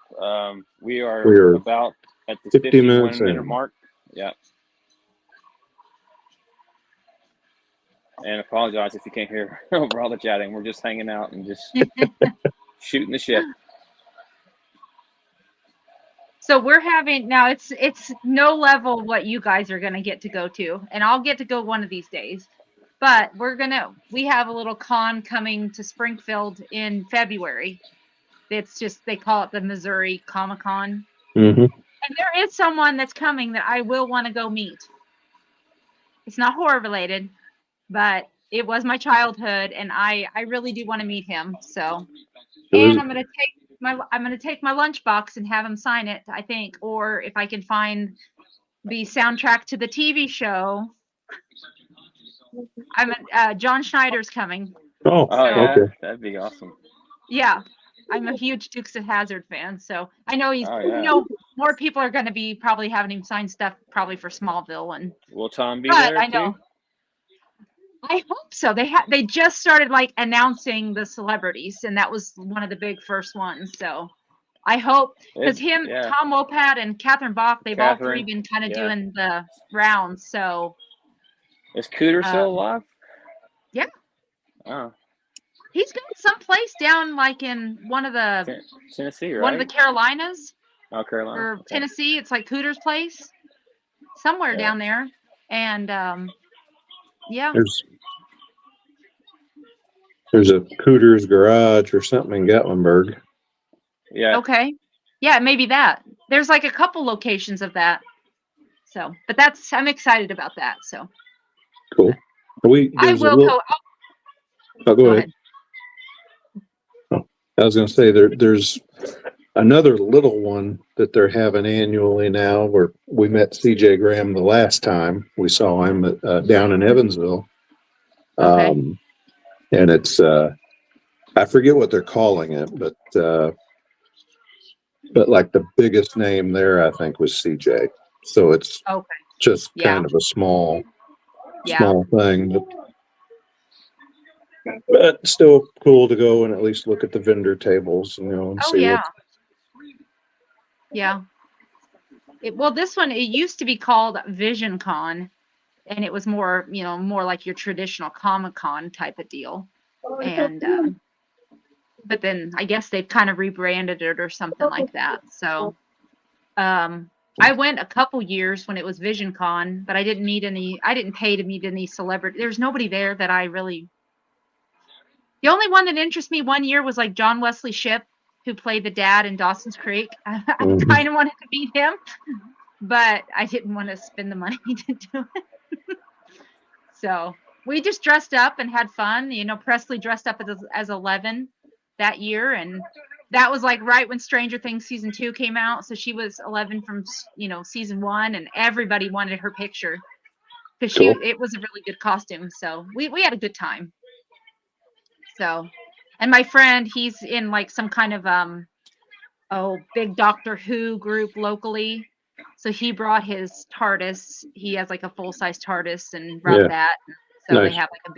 we are about at the 50 minutes 51-minute in. mark. Yeah. And apologize if you can't hear over all the chatting. We're just hanging out and just shooting the shit. So we're having now it's no level what you guys are gonna get to go to, and I'll get to go one of these days. But we have a little con coming to Springfield in February. It's just they call it the Missouri Comic Con. Mm-hmm. And there is someone that's coming that I will want to go meet. It's not horror related, but it was my childhood, and I really do want to meet him. So, and I'm gonna take my lunchbox and have him sign it, I think, or if I can find the soundtrack to the TV show. John Schneider's coming. Oh, Oh, yeah. okay. That'd be awesome. Yeah, I'm a huge Dukes of Hazzard fan, so I know he's. Oh, yeah. More people are going to be probably having him sign stuff probably for Smallville, and Will Tom be but there I know. too? I hope so. They just started like announcing the celebrities, and that was one of the big first ones. So I hope because Yeah. Tom Wopat, and Catherine Bach, they've all three Catherine, been kind of yeah. doing the rounds. So Is Cooter still alive? yeah. Oh, He's got some place down like in one of the Tennessee, right? one of the Carolinas Oh, Carolina. or Okay. Tennessee. It's like Cooter's place somewhere Yeah. down there, and yeah. There's a Cooter's Garage or something in Gatlinburg. Yeah. Okay. Yeah, maybe that. There's like a couple locations of that. So, but I'm excited about that. So Cool. I will go. Oh, go ahead. ahead. Oh, I was going to say there's another little one that they're having annually now, where we met CJ Graham the last time we saw him down in Evansville. Okay. And it's I forget what they're calling it, but like the biggest name there, I think, was CJ. So it's just kind of a small thing, but still cool to go and at least look at the vendor tables, and see yeah. Yeah. This one, it used to be called Vision Con, and it was more like your traditional Comic Con type of deal. And but then I guess they've kind of rebranded it or something like that. So I went a couple years when it was Vision Con, but I didn't pay to meet any celebrity. There's nobody there that the only one that interests me one year was like John Wesley Shipp, who played the dad in Dawson's Creek. I Mhm. kind of wanted to meet him, but I didn't want to spend the money to do it. So we just dressed up and had fun. You know, Presley dressed up as 11 that year, and that was like right when Stranger Things season 2 came out. So she was 11 from, you know, season 1, and everybody wanted her picture because Cool. it was a really good costume. So we had a good time. So, and my friend, he's in like some kind of big Doctor Who group locally. So he brought his TARDIS. He has like a full size TARDIS and brought Yeah. that. So they Nice. have like a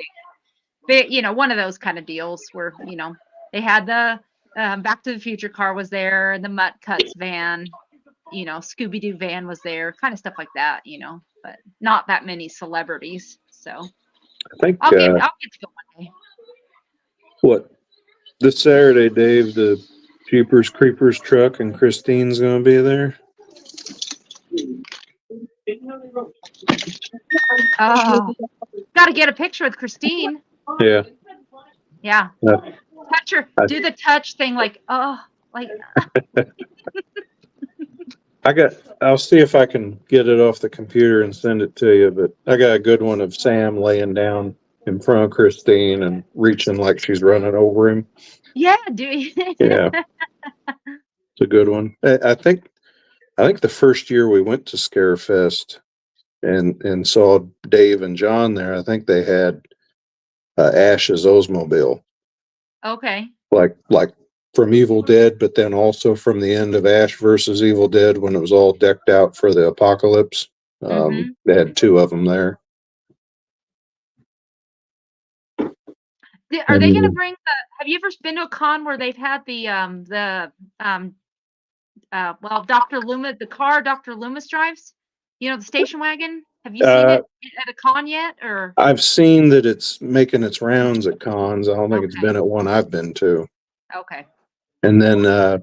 big, you know, one of those kind of deals where, you know, they had the Back to the Future car was there, and the Mutt Cuts van, you know, Scooby Doo van was there, kind of stuff like that, you know, but not that many celebrities. So I think I'll get to go one day. what this Saturday, Dave, the Jeepers Creepers truck and Christine's gonna be there. Oh, got to get a picture with Christine. Yeah. Yeah. Uh, Touch her, do the touch thing, like, oh, like, I'll see if I can get it off the computer and send it to you, but I got a good one of Sam laying down in front of Christine and reaching like she's running over him. yeah, do you? Yeah. It's a good one. I think the first year we went to Scarefest and saw Dave and John there, I think they had Ash's Oldsmobile, Okay. like from Evil Dead, but then also from the end of Ash versus Evil Dead when it was all decked out for the apocalypse. Mhm. They had 2 of them there. Are they going to And, bring have you ever been to a con where they've had well, Dr. Loomis, the car Dr. Loomis drives? You know, the station wagon? Have you seen it at a con yet, or? I've seen that it's making its rounds at cons. I don't think it's Okay. been at one I've been to. Okay. And then at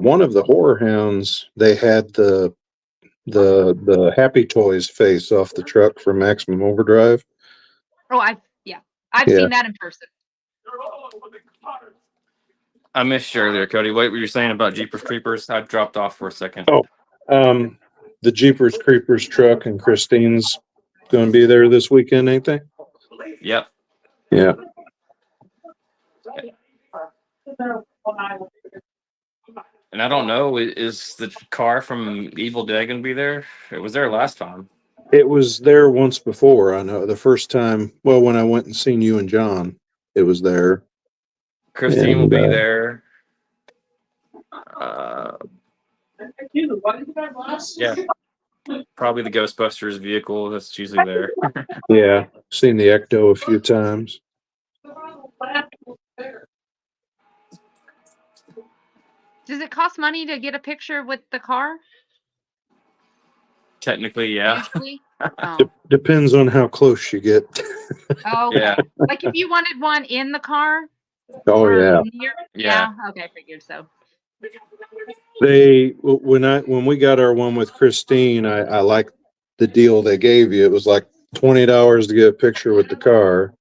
one of the horror hounds, they had the Happy Toys face off the truck for Maximum Overdrive. Oh, I've Yeah. seen that in person. I missed you earlier, Cody. What were you saying about Jeepers Creepers? I dropped off for a second. Oh, the Jeepers Creepers truck and Christine's going to be there this weekend, ain't they? Yep. Yeah. And I don't know, is the car from Evil Dead going to be there? It was there last time. It was there once before. I know the first time. Well, when I went and seen you and John, it was there. Christine will And, be there. Yeah. Probably the Ghostbusters vehicle that's usually there. Yeah, seen the Ecto a few times. Does it cost money to get a picture with the car? Technically, yeah. Usually? Oh. Depends on how close you get. Oh, okay. Yeah. Like if you wanted one in the car? Oh or yeah. near, Yeah. Okay, I figured so. When we got our one with Christine, I liked the deal they gave you. It was like $20 to get a picture with the car,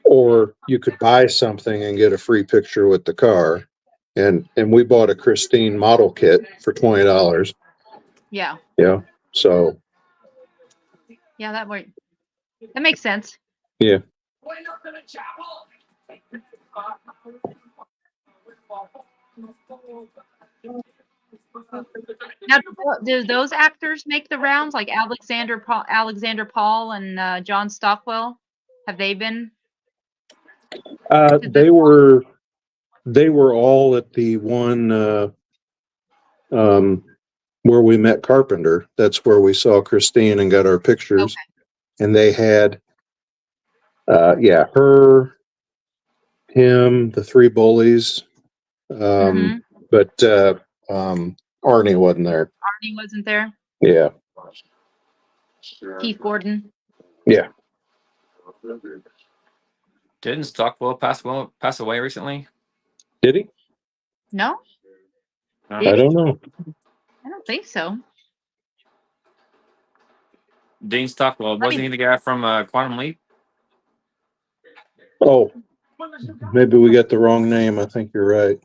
or you could buy something and get a free picture with the car. And we bought a Christine model kit for $20. Yeah. Yeah. So Yeah, that makes sense. yeah. Now, do those actors make the rounds, like Alexander Paul and John Stockwell? Have they been? They were all at the one where we met Carpenter. That's where we saw Christine and got our pictures. Okay. And they had her, him, the 3 bullies. But Arnie wasn't there. Arnie wasn't there. Yeah. Keith Gordon. Yeah. Didn't Stockwell pass away recently? Did he? No, No. Did I don't know. I don't think so. Dean Stockwell, wasn't he the guy from Quantum Leap? Oh, maybe we got the wrong name. I think you're right.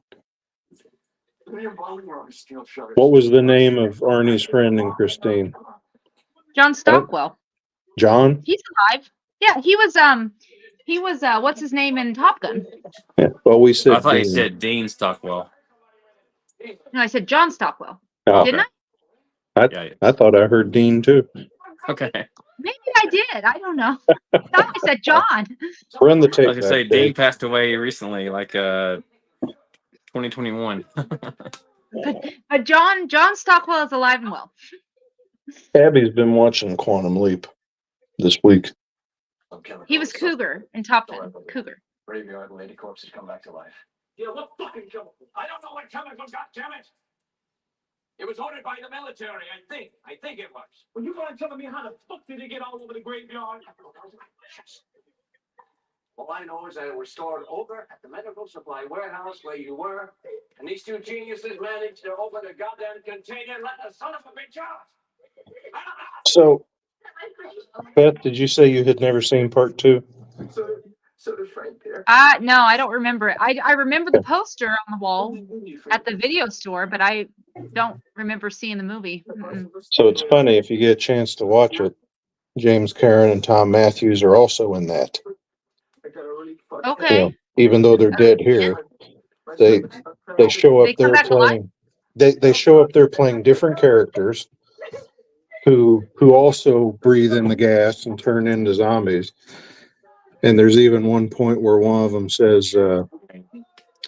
What was the name of Arnie's friend and Christine? John Stockwell. John? He's alive. Yeah, he was what's his name in Top Gun? Yeah. Well, we I said thought you Dean. said Dean Stockwell. No, I said John Stockwell. Oh, Didn't Yeah. I thought I heard Dean too. Okay. Maybe I did. I don't know. I thought I said John. Run the I tape was gonna say back, Dean Dave. passed away recently, like 2021. But John Stockwell is alive and well. Abby's been watching Quantum Leap this week. He was Cougar in Top Gun. Cougar. Graveyard lady corpses come back to life. Yeah, what fucking chemical? I don't know what chemical got, damn it! It was ordered by the military, I think. I think it was. Well, you mind telling me how the fuck did it get all over the graveyard? All I know is that it was stored over at the medical supply warehouse where you were, and these two geniuses managed to open a goddamn container and let the son of a bitch out. So, Beth, did you say you had never seen part 2? So does Frank there. No, I don't remember it. I remember the poster on the wall at the video store, but I don't remember seeing the movie. Mm-mm. So it's funny, if you get a chance to watch it, James Karen and Tom Matthews are also in that. Okay. You know, even though they're dead here, they show up They come there back alive? playing. They show up there playing different characters who also breathe in the gas and turn into zombies. And there's even one point where one of them says,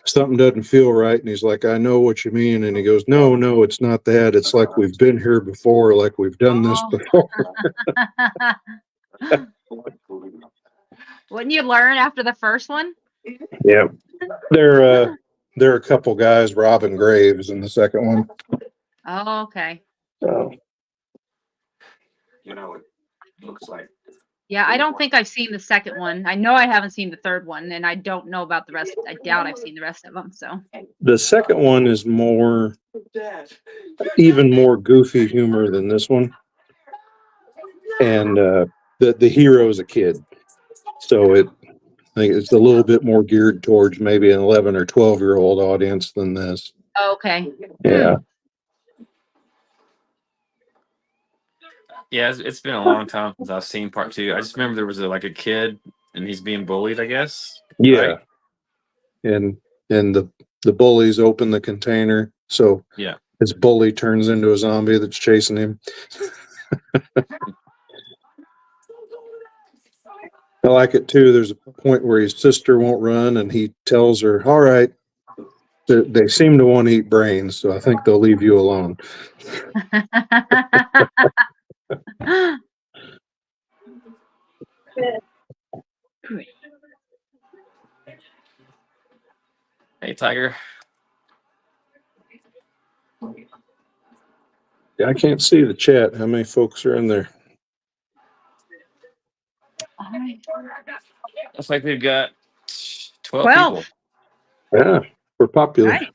something doesn't feel right. And he's like, I know what you mean. And he goes, no, it's not that. It's like we've been here before, like we've done this before. Wouldn't you learn after the first one? Yeah. There are a couple guys robbing graves in the second one. Oh, okay. So, You know, it looks like. Yeah, I don't think I've seen the second one. I know I haven't seen the third one, and I don't know about the rest. I doubt I've seen the rest of them. So the second one is even more goofy humor than this one. And the hero is a kid. So I think it's a little bit more geared towards maybe an 11 or 12-year-old audience than this. okay. Yeah. Yeah, it's been a long time since I've seen part 2. I just remember there was a kid and he's being bullied, I guess. Yeah. Right? And the bullies open the container. So Yeah. his bully turns into a zombie that's chasing him. I like it too. There's a point where his sister won't run and he tells her, all right, they seem to want to eat brains, so I think they'll leave you alone. Hey, Tiger. Yeah, I can't see the chat. How many folks are in there? Looks like we've got 12 12. people. Yeah, we're popular. Nice.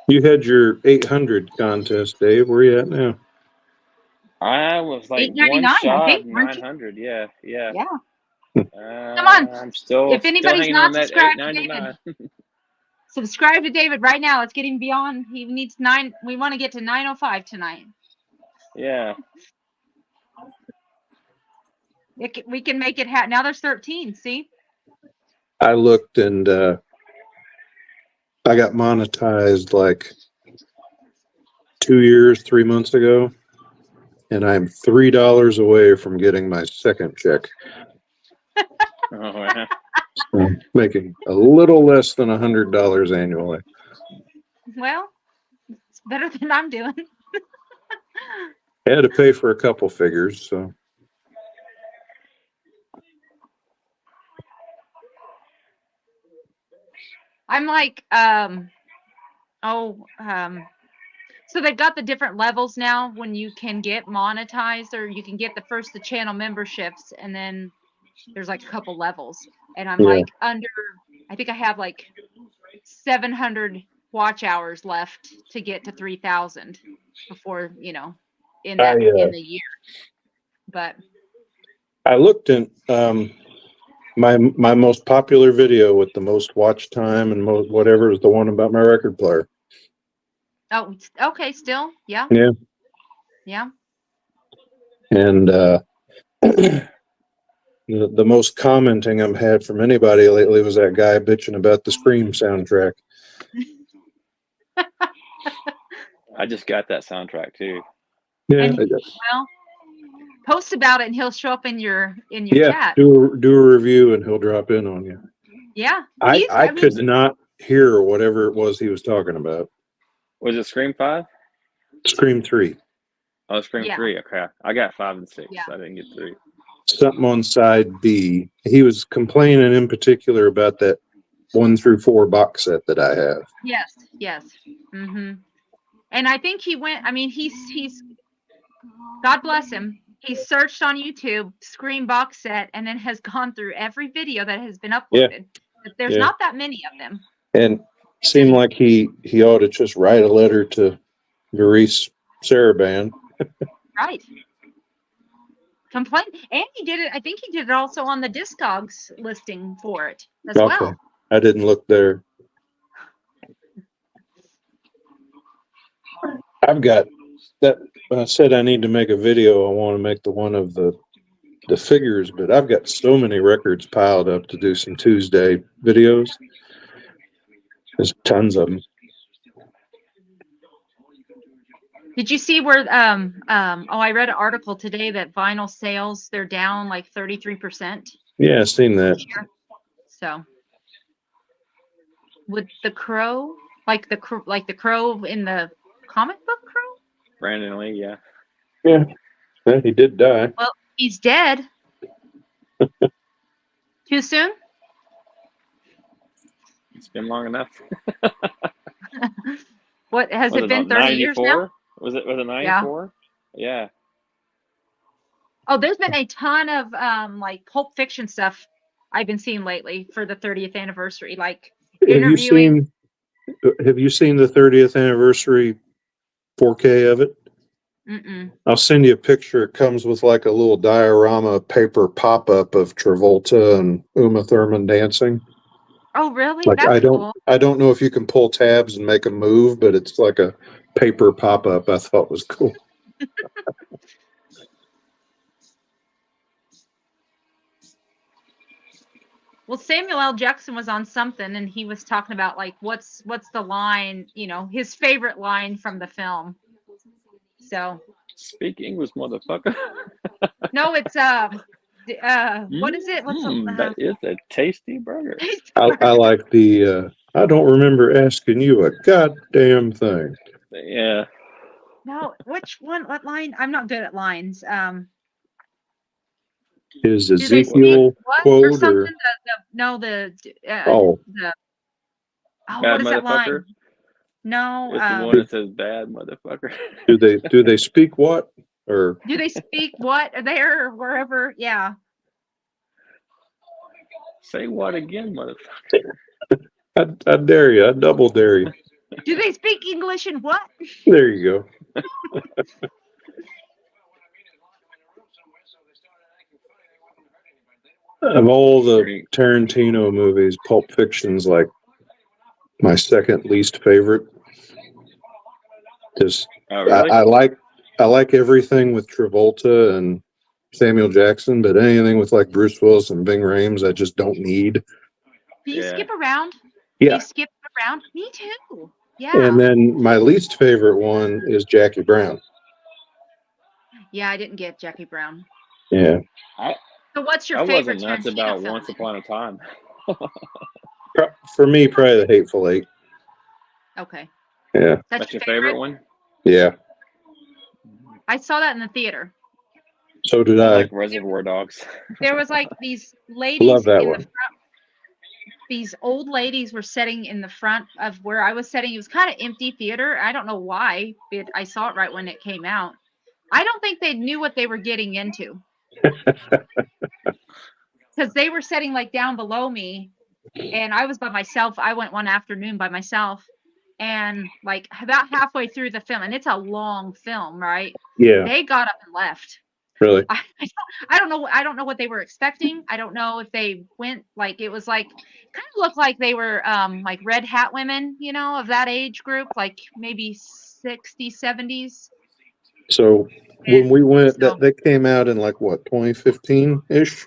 You had your 800 contest, Dave. Where are you at now? I was like one $8.99, I shot think, of weren't you? 900. Yeah. Yeah. Come on. I'm still If anybody's hanging not on that subscribed to 8.99. Subscribe to David right now. Let's get him beyond. He needs 9. We want to get to 905 tonight. Yeah. We can make it happen. Now there's 13. See? I looked and I got monetized like 3 months ago, and I'm $3 away from getting my second check. Oh, yeah. So making a little less than $100 annually. Well, it's better than I'm doing. I had to pay for a couple figures, so. I'm like, so they've got the different levels now when you can get monetized, or you can get the channel memberships, and then there's like a couple levels. And I'm like I think I have like 700 watch hours left to get to 3,000 before, in the year. But I looked in, my most popular video with the most watch time and whatever is the one about my record player. Oh, okay. Still, yeah, Yeah. yeah. And the most commenting I've had from anybody lately was that guy bitching about the Scream soundtrack. I just got that soundtrack too. Yeah, And well, post about it, and he'll show up in your yeah. chat. Do a review, and he'll drop in on you. Yeah, I mean, could not hear whatever it was he was talking about. Was it Scream 5? Scream 3. Oh, Scream Yeah. 3. Okay, I got 5 and 6. Yeah. I didn't get 3. Something on side B. He was complaining in particular about that 1 through 4 box set that I have. Yes. Mm-hmm. And I think he went. I mean, he's God bless him. He searched on YouTube Scream box set, and then has gone through every video that has been uploaded. But there's not that many of them. And seemed like he ought to just write a letter to Maurice Sarabande. Right. Complain. And he did it. I think he did it also on the Discogs listing for it as well. I didn't look there. I've got that. I said I need to make a video. I want to make the one of the figures, but I've got so many records piled up to do some Tuesday videos. There's tons of them. Did you see where I read an article today that vinyl sales, they're down like 33%? Yeah, I've seen that. So with the crow, like the crow in the comic book Crow? Brandon Lee, yeah. Yeah. Well, he did die. Well, he's dead. Too soon? It's been long enough. What has it been 30 years now? Was it 94? Yeah. Oh, there's been a ton of like Pulp Fiction stuff I've been seeing lately for the 30th anniversary, like interviewing. Have you seen the 30th anniversary 4K of it? Mm-mm. I'll send you a picture. It comes with like a little diorama paper pop-up of Travolta and Uma Thurman dancing. Oh, really? Like That's cool. I don't know if you can pull tabs and make them move, but it's like a paper pop-up. I thought was cool. Well, Samuel L. Jackson was on something, and he was talking about like what's the line, his favorite line from the film. So Speak English, motherfucker. no, it's what is it? What's that is a tasty burger. I like the I don't remember asking you a goddamn thing. Yeah. No, which one? What line? I'm not good at lines. His Do they speak Ezekiel what quote or something? or What is that line? motherfucker? No. It's the one that says bad motherfucker. do they speak what or Do they speak what there or wherever? Yeah. Say what again, motherfucker? I dare you. I double dare you. Do they speak English and what? There you go. Of all the Tarantino movies, Pulp Fiction's like my second least favorite. Just really? I like everything with Travolta and Samuel Jackson, but anything with like Bruce Willis and Ving Rhames, I just don't need. Do you skip around? Yeah. Do you skip around? Me too. Yeah. And then my least favorite one is Jackie Brown. Yeah, I didn't get Jackie Brown. Yeah. So what's your favorite? I wasn't nuts about Once Upon a Time. For me, probably The Hateful Eight. Okay. Yeah. That's your favorite one? Yeah. I saw that in the theater. So did I. Like Reservoir Dogs. There was like these ladies Love that in one. the front. These old ladies were sitting in the front of where I was sitting. It was kind of empty theater. I don't know why, but I saw it right when it came out. I don't think they knew what they were getting into. Because they were sitting like down below me, and I was by myself. I went one afternoon by myself, and like about halfway through the film, and it's a long film, right? Yeah. They got up and left. Really? I don't know. I don't know what they were expecting. I don't know if they went like it was like kind of looked like they were like red hat women, you know, of that age group, like maybe 60s, 70s. So when we went, So that came out in like what, 2015 ish?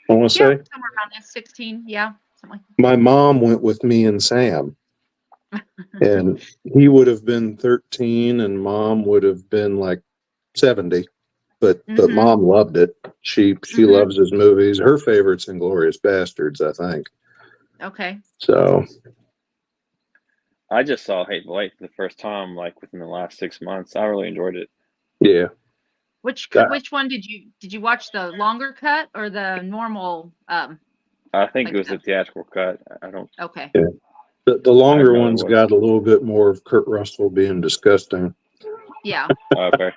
I want to yeah, say. somewhere around that 16. Yeah, something My mom went with me and Sam, like and he would have been 13, and mom would have been like 70. But mm-hmm, mom loved it. She mm-hmm. loves his movies. Her favorite's Inglorious Bastards, I think. Okay. So I just saw Hateful Eight for the first time, like within the last 6 months. I really enjoyed it. yeah, Which one did you watch, the longer cut or the normal I think it like was the theatrical cut. I don't. okay. yeah. The I didn't longer know there ones was. got a little bit more of Kurt Russell being disgusting. Yeah. Okay.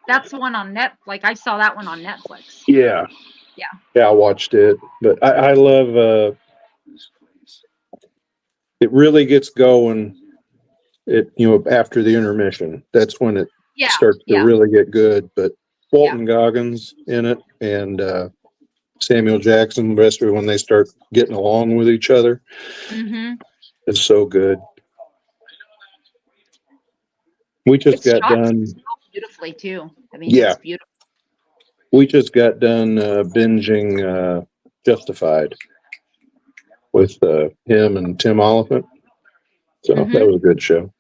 That's the one on like I saw that one on Netflix. Yeah. Yeah. Yeah, I watched it. But I love it really gets going after the intermission. That's when it Yeah. starts to Yeah. really get good. But Walton Goggins in it and Samuel Jackson, especially when they start getting along with each other, Mm-hmm. it's so good. We just It's got shot done. so beautifully too. I mean, Yeah, it's beautiful. we just got done binging Justified with him and Tim Oliphant. So that Mm-hmm. was a good show.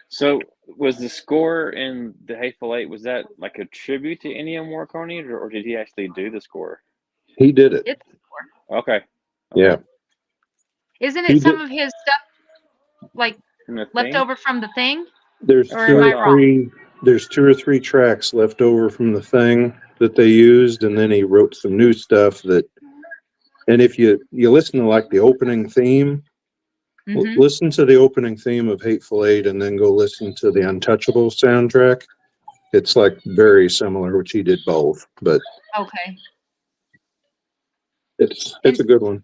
So was the score in the Hateful Eight, was that like a tribute to Ennio Morricone, or did he actually do the score? He did it. It's Okay. Yeah, isn't he it some did. of his stuff like From the left thing? over from the thing? There's Or two am or I wrong? three. There's 2 or 3 tracks left over from the thing that they used, and then he wrote some new stuff that. And if you listen to like the opening theme, Mm-hmm. listen to the opening theme of Hateful Eight, and then go listen to the Untouchable soundtrack. It's like very similar, which he did both, but Okay. it's And a good one.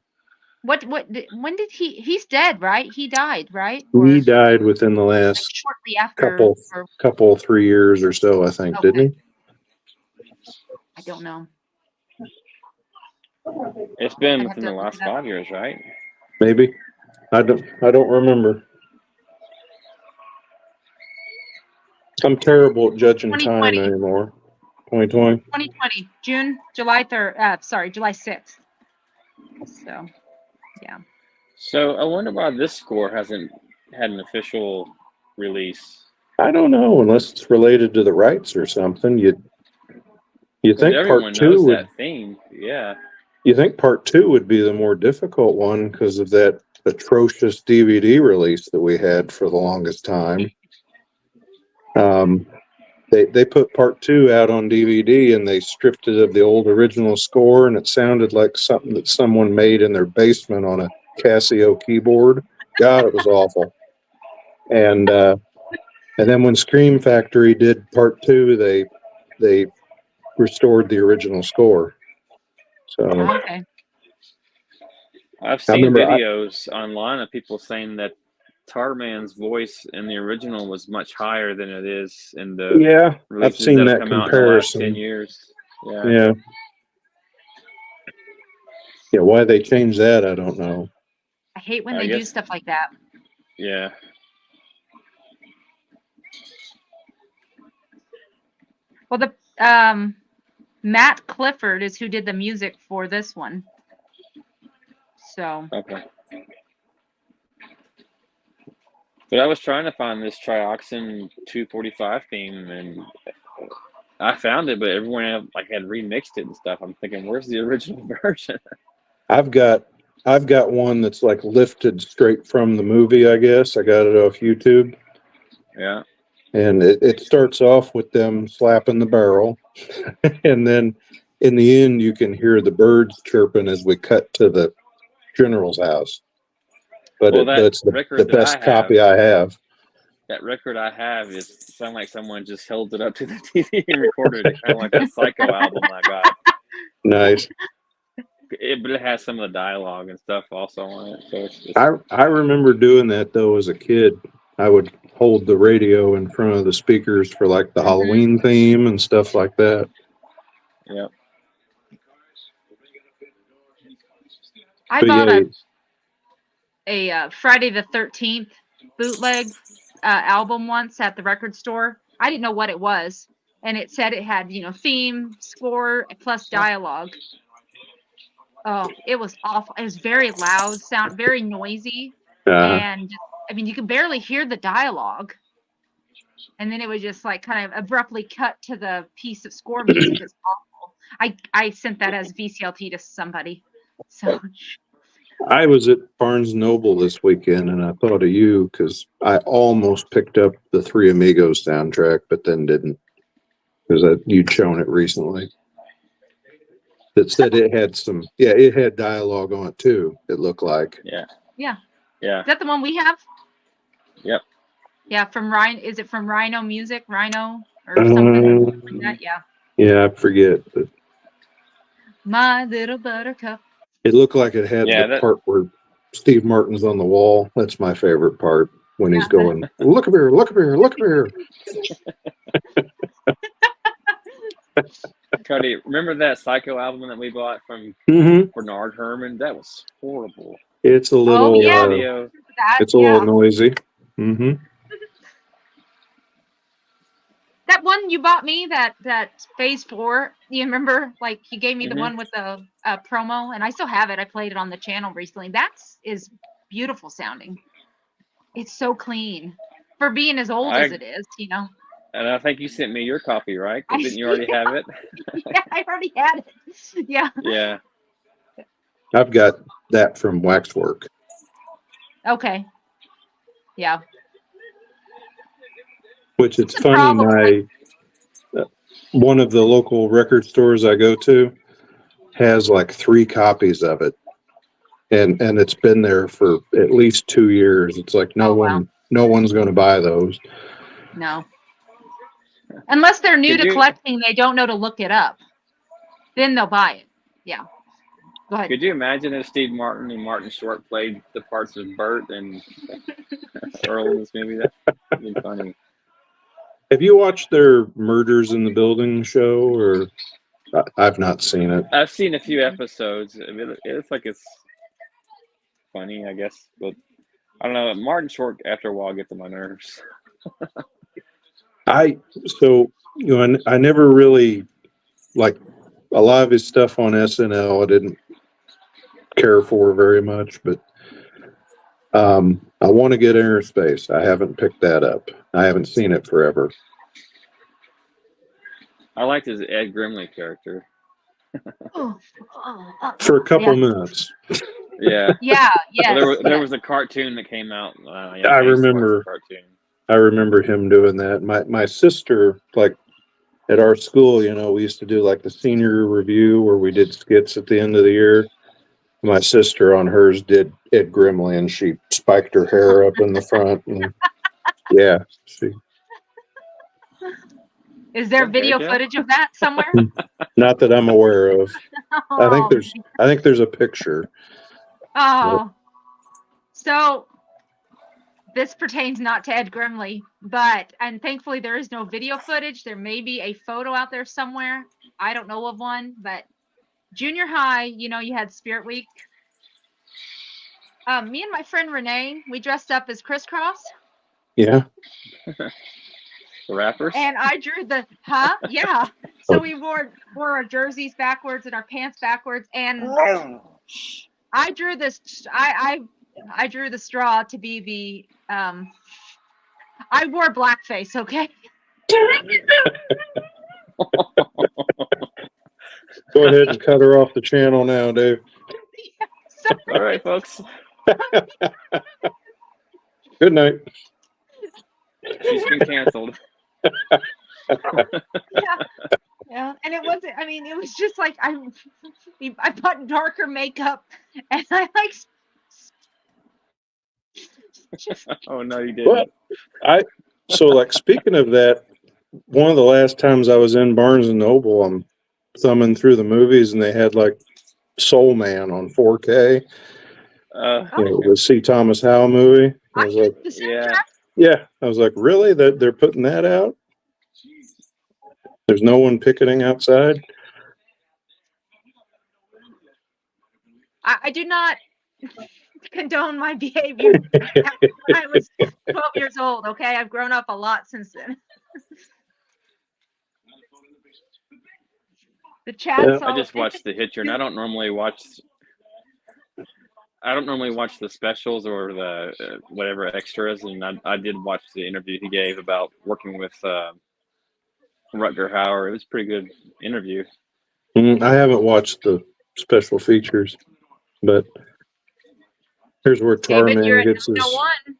when did he's dead, right? He died, right? He Or died within the like last shortly after or 3 years or so, I think, didn't okay. he? I don't know. It's been I'd have within to the look it last up. 5 years, right? Maybe. I don't remember. I'm terrible at judging time 2020. anymore. 2020. 2020. July 3rd. Sorry, July 6th. So yeah. So I wonder why this score hasn't had an official release. I don't know, unless it's related to the rights or something. You Because think part everyone two knows would that theme. Yeah. you think part two would be the more difficult one because of that atrocious DVD release that we had for the longest time. They put part two out on DVD and they stripped it of the old original score, and it sounded like something that someone made in their basement on a Casio keyboard. God, it was awful. And then when Scream Factory did part two, they restored the original score. So Okay. I've I seen remember, videos online of people saying that Tarman's voice in the original was much higher than it is in the yeah, I've releases seen that have that come out in the last 10 comparison. years. Yeah. Yeah. Yeah, why they changed that, I don't know. I hate when I they do guess, stuff like that. yeah. Well, the Matt Clifford is who did the music for this one. So Okay. But I was trying to find this Trioxin 245 theme, and I found it, but everyone had remixed it and stuff. I'm thinking, where's the original version? I've got one that's like lifted straight from the movie, I guess. I got it off YouTube. Yeah. And it starts off with them slapping the barrel. And then in the end, you can hear the birds chirping as we cut to the general's house. But Well, that it's the record that I best have, copy I have. that record I have is sound like someone just held it up to the TV and recorded it, kind of like that Psycho album I got. Nice. But it has some of the dialogue and stuff also on it. So it's I remember doing that though as a kid. I would hold the radio in front of the speakers for like the Halloween theme and stuff like that. Yep. I But bought yeah, a Friday the 13th bootleg album once at the record store. I didn't know what it was, and it said it had, you know, theme, score, plus dialogue. Oh, it was awful. It was very loud, sound very noisy, and I mean, you could barely hear the dialogue. And then it would just like kind of abruptly cut to the piece of score music. It's awful. I sent that as VCLT to somebody. So I was at Barnes Noble this weekend, and I thought of you because I almost picked up the Three Amigos soundtrack, but then didn't because you'd shown it recently. That said it had it had dialogue on it too. It looked like. Yeah. yeah. Yeah. Is that the one we have? Yep. Yeah, from Rhino. Is it from Rhino Music? Rhino or something like that? Yeah. Yeah, I forget. But My Little Buttercup. it looked like it had Yeah, the part where Steve Martin's on the wall. That's my favorite part when he's going, look up here, look up here, look up here. Cody, remember that Psycho album that we bought from Mm-hmm. Bernard Herrmann? That was horrible. It's a little, Audio. it's a little noisy. Mm-hmm. That one you bought me, that Phase 4, you remember? Like, you gave me the one with the promo, and I still have it. I played it on the channel recently. That is beautiful sounding. It's so clean for being as old as it is, you know. And I think you sent me your copy, right? Didn't you already have it? Yeah, I already had it. Yeah. Yeah. I've got that from Waxwork. Okay. Yeah. Which it's funny, one of the local record stores I go to has like 3 copies of it. And it's been there for at least 2 years. It's like no one's going to buy those. No. Unless they're new to collecting, they don't know to look it up. Then they'll buy it. Yeah. Go ahead. Could you imagine if Steve Martin and Martin Short played the parts of Bert and Earl in this movie? That'd be funny. Have you watched their Murders in the Building show? Or I've not seen it. I've seen a few episodes. I mean, it's like it's funny, I guess, but I don't know. Martin Short, after a while, gets on my nerves. I never really like a lot of his stuff on SNL. I didn't care for very much, but I want to get Inner Space. I haven't picked that up. I haven't seen it forever. I liked his Ed Grimley character. For a couple minutes. Yeah. Yeah. Yeah. Well, there was a cartoon that came out. I remember him doing that. My sister, like at our school, you know, we used to do like the senior review where we did skits at the end of the year. My sister on hers did Ed Grimley, and she spiked her hair up in the front. And yeah. Is there video footage of that somewhere? Not that I'm aware of. Oh, I think there's a picture. Oh. So this pertains not to Ed Grimley, and thankfully there is no video footage. There may be a photo out there somewhere. I don't know of one, but junior high, you know, you had Spirit Week. Me and my friend Renee, we dressed up as Crisscross. Yeah. The rappers? And I drew yeah. So we wore our jerseys backwards and our pants backwards, and I drew this. I drew the straw to be the. I wore blackface. Okay. Go ahead and cut her off the channel now, Dave. All right, folks. Good night. She's been canceled. Yeah, and it wasn't. I mean, it was just like I put darker makeup, and I like. Oh no, you didn't. Well, so like speaking of that, one of the last times I was in Barnes and Noble, I'm thumbing through the movies, and they had like Soul Man on 4K. The C. Thomas Howell movie. I was like, yeah. Yeah, I was like, really? That they're putting that out? There's no one picketing outside? I do not condone my behavior when I was 12 years old. Okay, I've grown up a lot since then. The chat Yeah. saw. I just watched The Hitcher, and I don't normally watch the specials or the whatever extras, and I did watch the interview he gave about working with Rutger Hauer. It was a pretty good interview. I haven't watched the special features, but here's where David, you're Tarman at gets his. 901.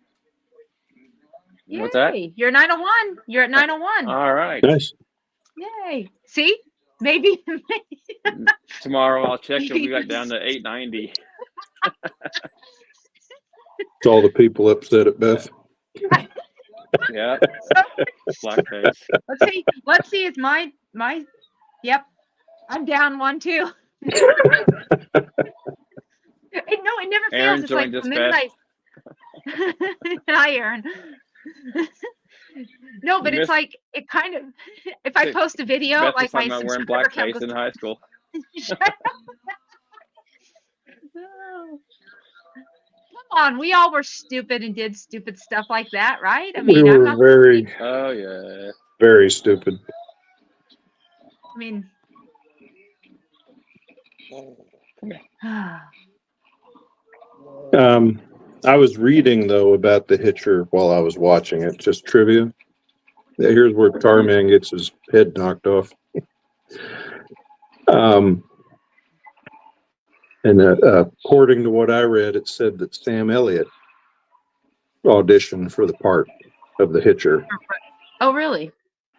What's that? Yay! You're 901. You're at 901. All right. Nice. Yay! See, maybe. Tomorrow I'll check if we got down to 890. It's all the people upset at Beth. Yeah. Blackface. Let's see. It's my. Yep. I'm down one too. It never Aaron fails. It's like joined us, the minute Hi, Aaron. No, but it's like it kind of. If I post a video, Beth was like my talking about wearing subscriber count blackface goes. in high school. Shut up. Oh. Come on, we all were stupid and did stupid stuff like that, right? I We mean, I'm were not. very, Oh yeah. very stupid. I mean. I was reading though about the Hitcher while I was watching it, just trivia. Yeah, here's where Tarman gets his head knocked off. And according to what I read, it said that Sam Elliott auditioned for the part of the Hitcher. Oh, really?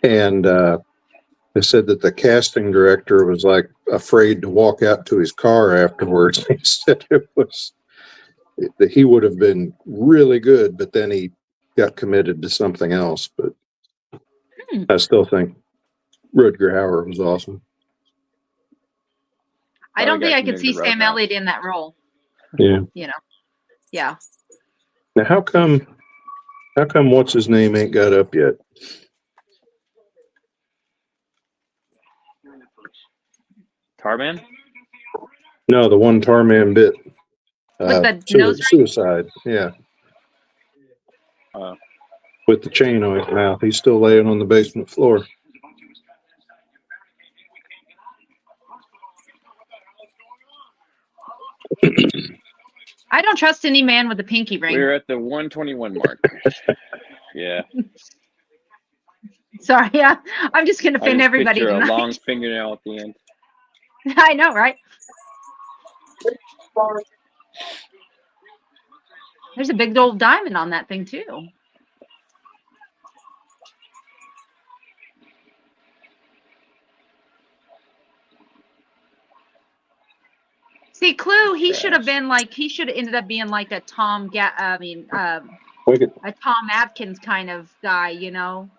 And they said that the casting director was like afraid to walk out to his car afterwards. He said that he would have been really good, but then he got committed to something else. But I still think Rutger Hauer was awesome. I don't think I could committed see to Sam Roadhouse. Elliott in that role. Yeah. You know. Yeah. Now, how come what's his name ain't got up yet? Tarman? No, the one Tarman bit. With the nose ring? Suicide. Yeah. Oh. With the chain on his mouth. He's still laying on the basement floor. I don't trust any man with a pinky ring. We're at the 121 mark. Yeah. Sorry, I'm just gonna offend everybody picture tonight. a long fingernail at the end. I know, right? There's a big old diamond on that thing too. See, Clue, he should have been like, he should have ended up being like a a Tom Atkins kind of guy, you know,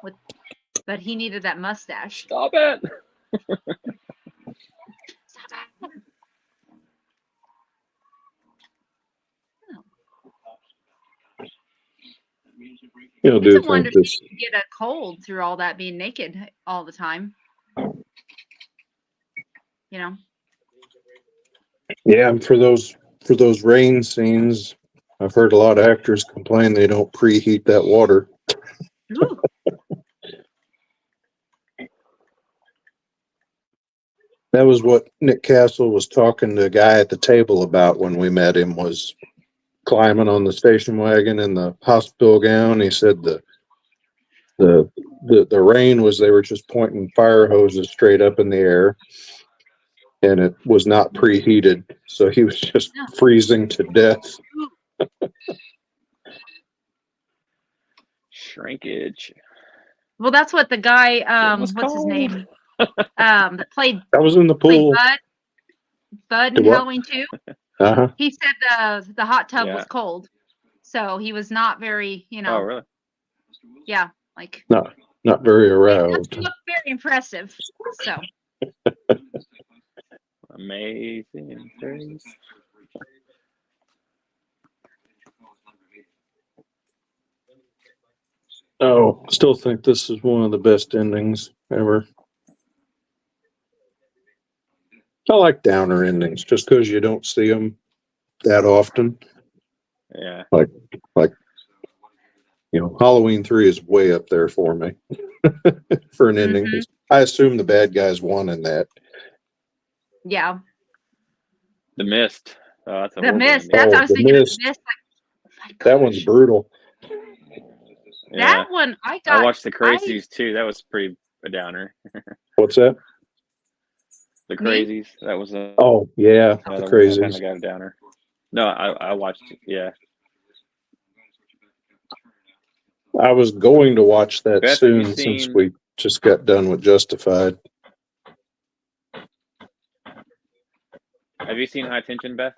but he needed that mustache. Stop it. Stop it. You'll It's do a wonder think this. if you get a cold through all that being naked all the time. You know. Yeah, and for those rain scenes, I've heard a lot of actors complain they don't preheat that water. Ooh. That was what Nick Castle was talking to a guy at the table about when we met him, was climbing on the station wagon in the hospital gown. He said the rain was, they were just pointing fire hoses straight up in the air, and it was not preheated, so he was just freezing to death. Shrinkage. Well, that's what the guy, was what's his cold. name? That played I was in the pool. Bud in Halloween 2. Uh-huh. He said the hot tub Yeah. was cold, so he was not very, you know. Oh, really? Yeah, like Not very aroused. It looked very impressive. So Amazing face. Oh, still think this is one of the best endings ever. I like downer endings just because you don't see them that often. Yeah. Like, Halloween 3 is way up there for me for an ending. 'Cause I assume the bad guys won in that. Yeah. The Mist. Oh, that's a The horrible Mist. ending. That's what I Oh, was The thinking. Mist. The Mist. Like, oh my That one's gosh. brutal. Yeah. That one I I watched The I- Crazies too. That was pretty a downer. What's that? The Me? Crazies. That was a Oh, yeah, the another one that kind Crazies. of got a downer. No, I watched it. Yeah. I was going to watch that Beth, have you soon since seen? we just got done with Justified. Have you seen High Tension, Beth?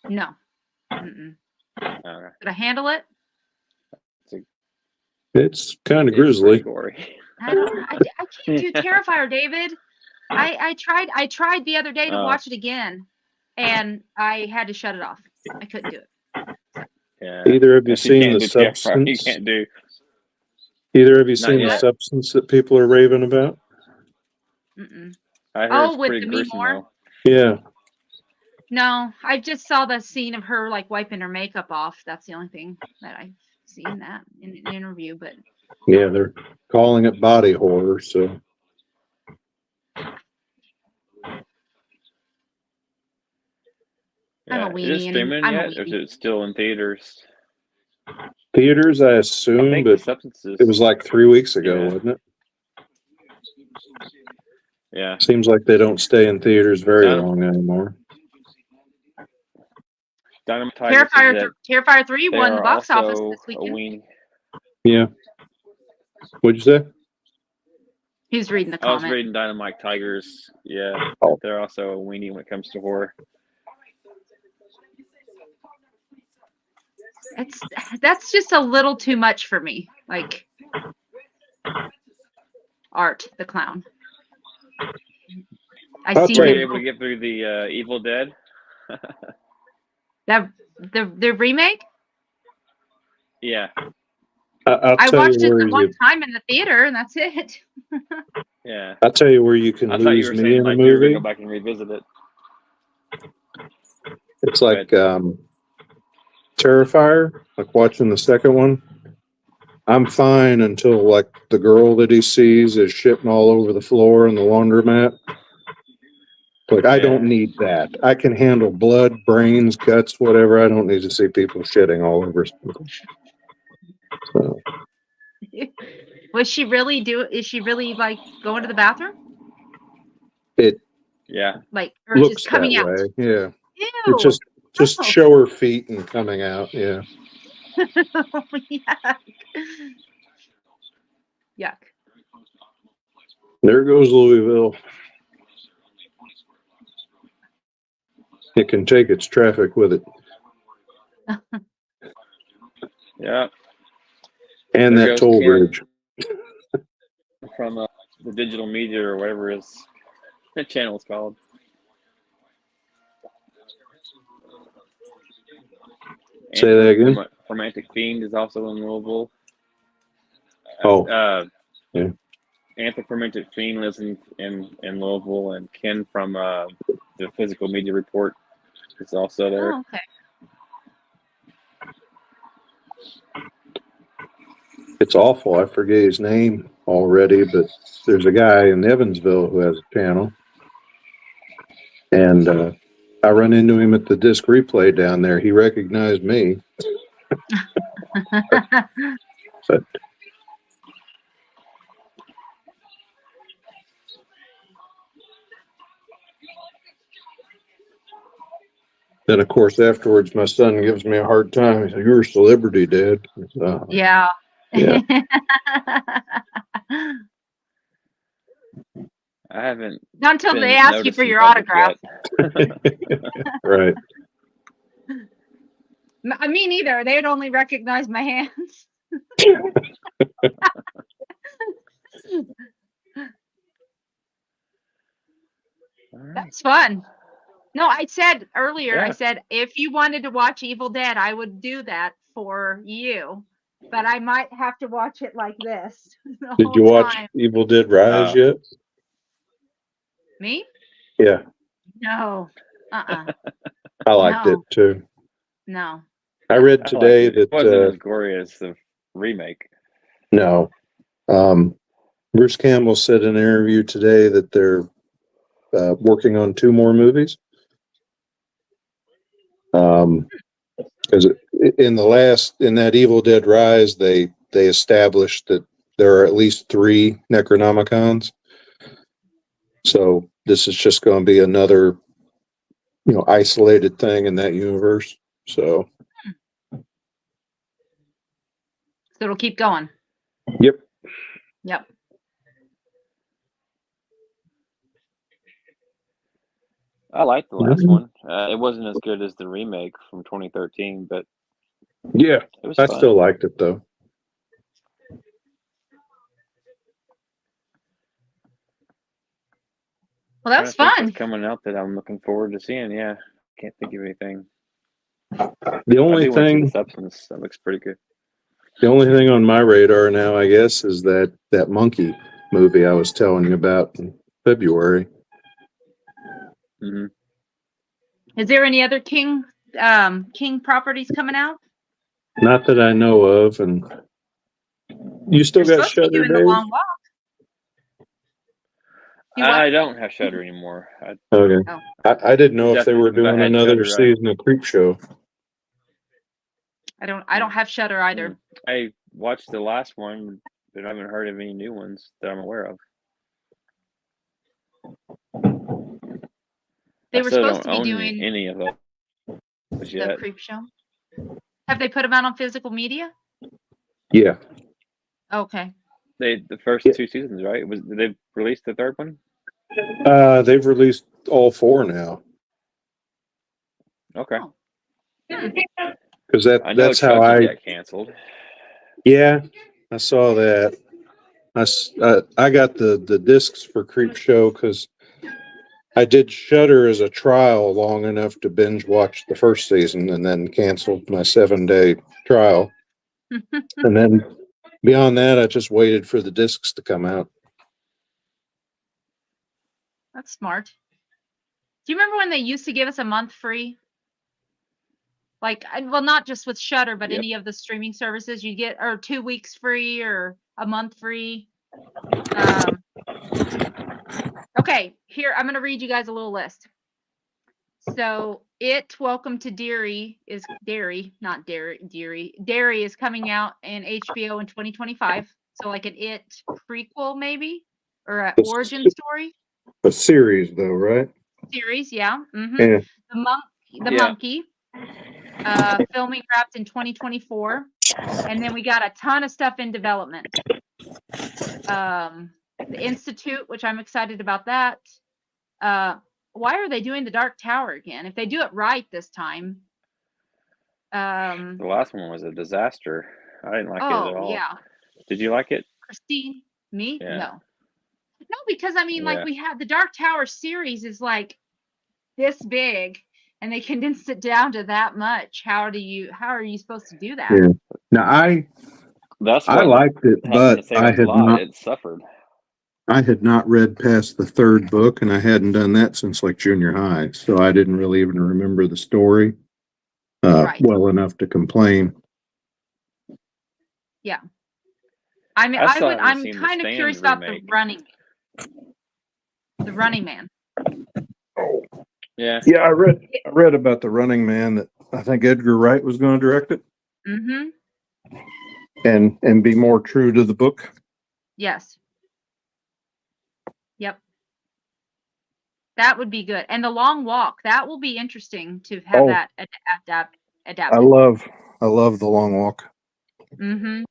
no. Mm-mm. Okay. Did I handle it? It's kind of It's pretty grisly. gory. I don't know. I can't do Terrifier, David. I tried the other day to Oh. watch it again, and I had to shut it off. I couldn't do it. Yeah. Either of you If you seen can't the do Terrifier, you substance? can't do. Either of you Not seen the yet. substance that people are raving about? Mm-mm. I heard Oh, it's with pretty Demi gruesome Moore? though. Yeah. No, I just saw the scene of her like wiping her makeup off. That's the only thing that I've seen that in an interview. But Yeah, they're calling it body horror, so I'm a Yeah. Is weenie it anymore. streaming I'm a yet, or is weenie. it still in theaters? theaters, I I assume, think the but substances. it was like 3 weeks ago, Yeah. wasn't it? Yeah. Seems like they don't stay in theaters very Dynam- long anymore. Dynamite Tiger said that Terrifier 3 they won the are box office also this a weekend. weenie. Yeah. What'd you say? He's reading the I was comment. reading Dynamite Tigers. Yeah, Oh. they're also a weenie when it comes to horror. That's just a little too much for me. Like Art the clown. I I'll see tell Were you- you him. able to get through the Evil Dead? The remake. Yeah. I'll I tell you watched it where the one you. time in the theater, and that's it. Yeah. I'll tell you where you can I thought you lose were me saying in a like you were gonna movie. go back and revisit it. It's like Terrifier, like watching the second one. I'm fine until like the girl that he sees is shitting all over the floor in the laundromat. Like, I don't Yeah. need that. I can handle blood, brains, guts, whatever. I don't need to see people shitting all over something. So, Was she really is she really like going to the bathroom? it Yeah. Like, or looks just coming that out? way. Yeah. Ew. It's just Oh. show her feet and coming out. Yeah. Yuck. Yuck. There goes Louisville. It can take its traffic with it. Yeah. And There that goes toll Ken bridge. from the digital media or whatever his channel is called. Say that again? Romantic Fiend is also in Louisville. Oh. Yeah. Anthropomantic Fiend lives in Louisville, and Ken from the Physical Media Report is also there. Oh, okay. It's awful. I forget his name already, but there's a guy in Evansville who has a channel. And I run into him at the disc replay down there. He recognized me. But then, of course, afterwards, my son gives me a hard time. He said, "You're a celebrity, Dad." Yeah. Yeah. I haven't. Not until been they ask you noticed for in your public autograph. yet. Right. Me neither. They'd only recognize my hands. That's fun. No, I said earlier, I Yeah. said, if you wanted to watch Evil Dead, I would do that for you. but I might have to watch it like this the Did whole you watch time. Evil Dead Rise yet? Me? Yeah, No. Uh-uh. I liked it No. too. No. I read I liked today it. It that wasn't as gory as the remake. no, Bruce Campbell said in an interview today that they're working on 2 more movies. Because in that Evil Dead Rise, they established that there are at least 3 Necronomicons. So this is just going to be another, isolated thing in that universe. So, So it'll keep going. yep. Yep. I liked the last one. It wasn't as good as the remake from 2013, but Yeah, it was I fun. still liked it though. Well, that was Trying to think fun. what's coming out that I'm looking forward to seeing. Yeah, can't think of anything. The I only do want to see thing, the Substance. That looks pretty good. the only thing on my radar now, I guess, is that monkey movie I was telling you about in February. Hmm. Is there any other King properties coming out? Not that I know of, and you still You're got supposed to be Shudder, doing the Dave? long walk. You what? I don't have Shudder anymore. Okay. Oh. I didn't know if they were Definitely, if I doing had another Shudder, season of Creep Show. I don't have Shutter either. I watched the last one, but I haven't heard of any new ones that I'm aware of. They I were still supposed don't to be own doing any of those the yet. Creep Show. Have they put them out on physical media? Yeah. Okay. The first 2 seasons, right? Did they release the third one? They've released all 4 now. Okay. Oh. Because I know that's how Chucky got canceled. Yeah, I saw that. I got the discs for Creep Show because I did Shudder as a trial long enough to binge watch the first season and then canceled my 7-day trial. And then beyond that, I just waited for the discs to come out. That's smart. Do you remember when they used to give us a month free? Like, well, not just with Shutter, but Yep. any of the streaming services you get, or 2 weeks free or a month free. Okay, here, I'm going to read you guys a little list. So, Welcome to Derry is not Derry. Derry is coming out in HBO in 2025. So, like an prequel, maybe, or an origin story. A series, though, right? Series, yeah. Mm-hmm. Yeah. The Monkey. Filming wrapped in 2024. And then we got a ton of stuff in development. The Institute, which I'm excited about that. Why are they doing the Dark Tower again? If they do it right this time. The last one was a disaster. I didn't like it at all. Yeah. Did you like it? Christine? Me? Yeah. No. No, because I mean, like Yeah. we have the Dark Tower series is like this big, and they condensed it down to that much. How are you supposed to do that? Yeah. Now That's I what liked it, happened to but save the plot. It suffered. I had not read past the 3rd book, and I hadn't done that since like junior high, so I didn't really even remember the story Right. well enough to complain. Yeah. I mean, I'm kind of curious about the Running Man. Yeah. Yeah, I read about the Running Man that I think Edgar Wright was going to direct it. Mm-hmm. And be more true to the book. Yes. Yep. That would be good. And the Long Walk, that will be interesting to have that adapted. I love the Long Walk. Mm-hmm.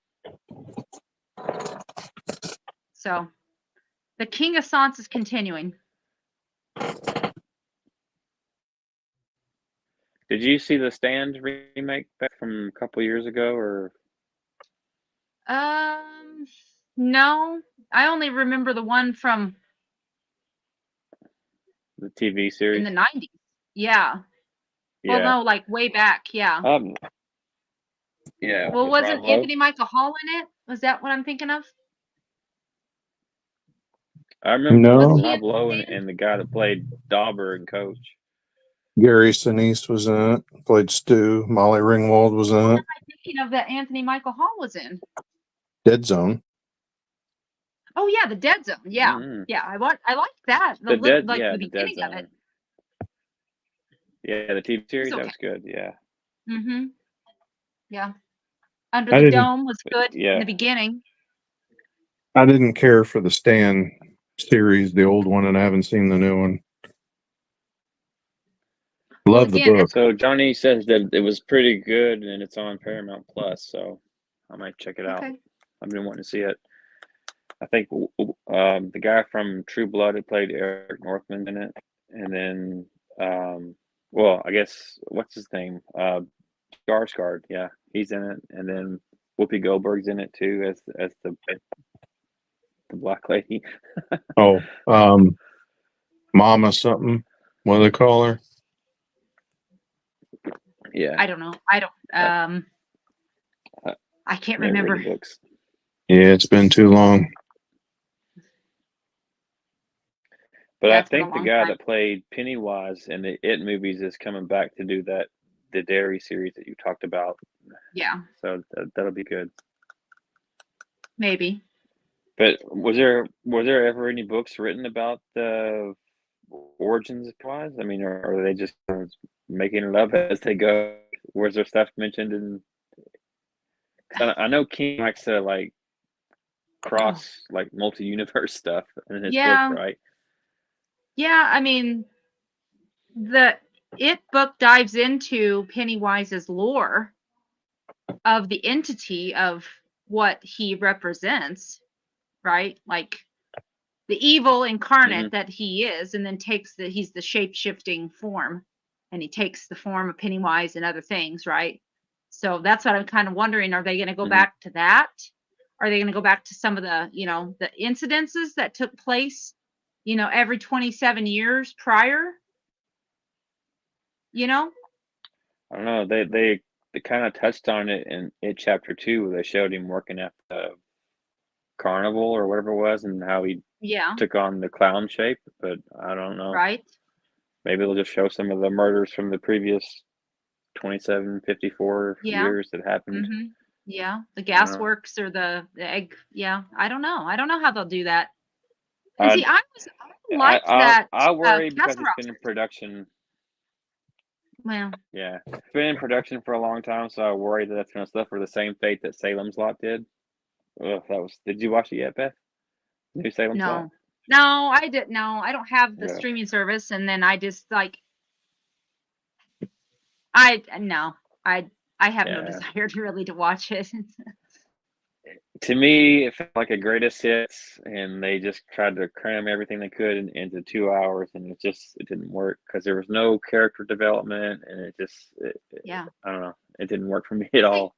So, the King of Sons is continuing. Did you see the Stand remake back from a couple years ago, or? No. I only remember the one from The TV series in the 90s. Yeah. Yeah. Well, no, like way back. Yeah. Yeah, Well, with wasn't Rob Lowe. Anthony Michael Hall in it? Was that what I'm thinking of? I remember Was No, he in Rob Lowe the stand? and the guy that played Dauber and Coach. Gary Sinise was in it. Played Stu. Molly Ringwald was in What it. am I thinking of that Anthony Michael Hall was in? Dead Zone. Oh yeah, the Dead Zone. Yeah, Mm. yeah. I liked that. The Dead, Like yeah, the the Dead beginning of it. Zone. Yeah, the TV It series was that okay. was good. Yeah, Mm-hmm. Yeah. Under I the didn't. Dome was good in yeah. the beginning. I didn't care for the Stan series, the old one, and I haven't seen the new one. Well, Love the again, book. So Johnny says that it was pretty good, and it's on Paramount Plus. So I might check it out. okay. I've been wanting to see it. I think the guy from True Blood had played Eric Northman in it, and then well, I guess what's his name? Skarsgård, yeah, he's in it, and then Whoopi Goldberg's in it too as the black lady. Oh, Mama something. What do they call her? Yeah, I don't know. I don't. I I can't never read remember. the books, Yeah, it's been too long. but Yeah, I it's been a think the long guy time. that played Pennywise in the It movies is coming back to do the Dairy series that you talked about. Yeah, So that'll be good. maybe. But was there ever any books written about the origins of Pennywise? I mean, or are they just making it up as they go? Was there stuff mentioned in? 'Cause I know King likes to like Oh, cross like multi-universe stuff in his books, yeah, right? yeah. I mean, the It book dives into Pennywise's lore of the entity of what he represents, right? Like the evil incarnate Hmm. that he is, and then he's the shape shifting form, and he takes the form of Pennywise and other things, right? So that's what I'm kind of wondering. Are they going to go Hmm. back to that? Are they going to go back to some of the, the incidences that took place, every 27 years prior, you know? I don't know. They kind of touched on it in It Chapter 2, where they showed him working at the carnival or whatever it was, and how he Yeah, took on the clown shape. But I don't know. right. Maybe they'll just show some of the murders from the previous 2754 Yeah. years that happened. Mm-hmm. Yeah. The I don't know. gasworks or the egg. Yeah. I don't know. I don't know how they'll do that. And I see, I liked that I worry because it's casserole. been in production. Well, Yeah, it's been in production for a long time, so I worry that that's gonna suffer the same fate that Salem's Lot did. Ugh, that was. Did you watch it yet, Beth? New Salem's Lot? no. No, I didn't. No, I don't have the Yeah. streaming service. And then I just like, I, no, I have no Yeah. desire to really to watch it. To me, it felt like a greatest hits, and they just tried to cram everything they could into 2 hours, and it didn't work because there was no character development, and Yeah. I don't know, it didn't work for me at See, all.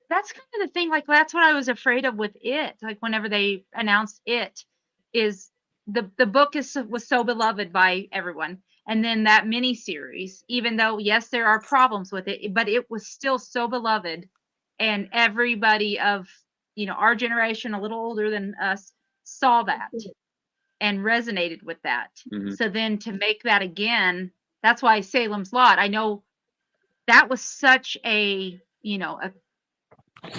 that's kind of the thing. Like, that's what I was afraid of with it. Like, whenever they announced it, is the book was so beloved by everyone, and then that mini series, even though yes, there are problems with it, but it was still so beloved, and everybody of our generation, a little older than us, saw that and resonated with that. Hmm. So then to make that again, that's why Salem's Lot. I know that was such a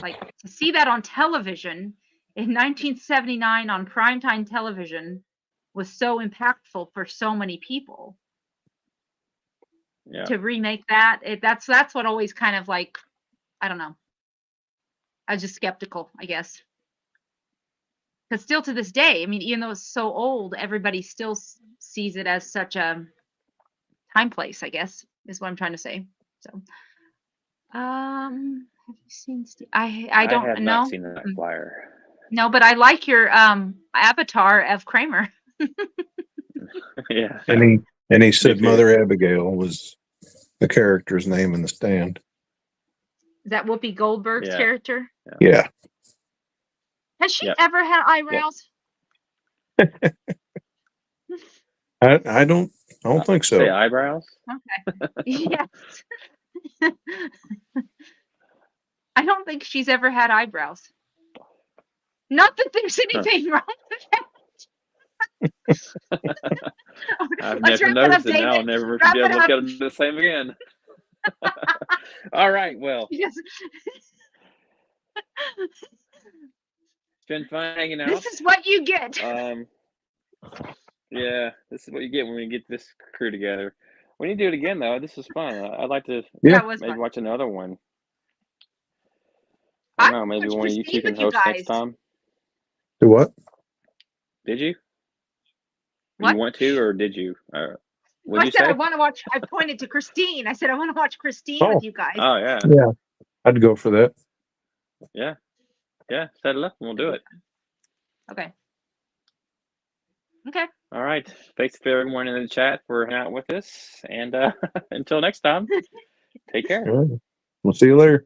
like to see that on television in 1979 on primetime television was so impactful for so many people. Yeah. To remake that, that's what always kind of like, I don't know. I was just skeptical, I guess. Because still to this day, I mean, even though it's so old, everybody still sees it as such a time place, I guess, is what I'm trying to say. So, have you seen I I don't have not know. seen that flyer. No, but I like your avatar of Kramer. Yeah, And he me said too. Mother Abigail was the character's name in the stand. Is that Whoopi Goldberg's Yeah, character? Yeah. Has she yep, ever had yep. eyebrows? I don't think Say so. eyebrows. Okay. Yes. don't think she's ever had eyebrows. Not that there's anything wrong with that. I've Let's never wrap it up, noticed it. Now I'll David. never Wrap be it able to look up. at them the same again. All right. Well, Yes. it's been fun hanging out. This is what you get. Yeah, this is what you get when we get this crew together. We need to do it again, though. This was fun. I'd like to Yeah, it was maybe fun. watch another one. I I don't know. Maybe watched one of you two Christine can with you host next guys. time. Do what? Did you? What? You want to, or did you? I What'd you said I say? want to watch. I pointed to Christine. I said I want to watch Christine Oh. with you guys. Oh yeah, Yeah, I'd go for that. yeah. Set it up, and we'll do it. Okay. Okay. All right. Thanks to everyone in the chat for hanging out with us, and until next time, take care. All right. We'll see you later.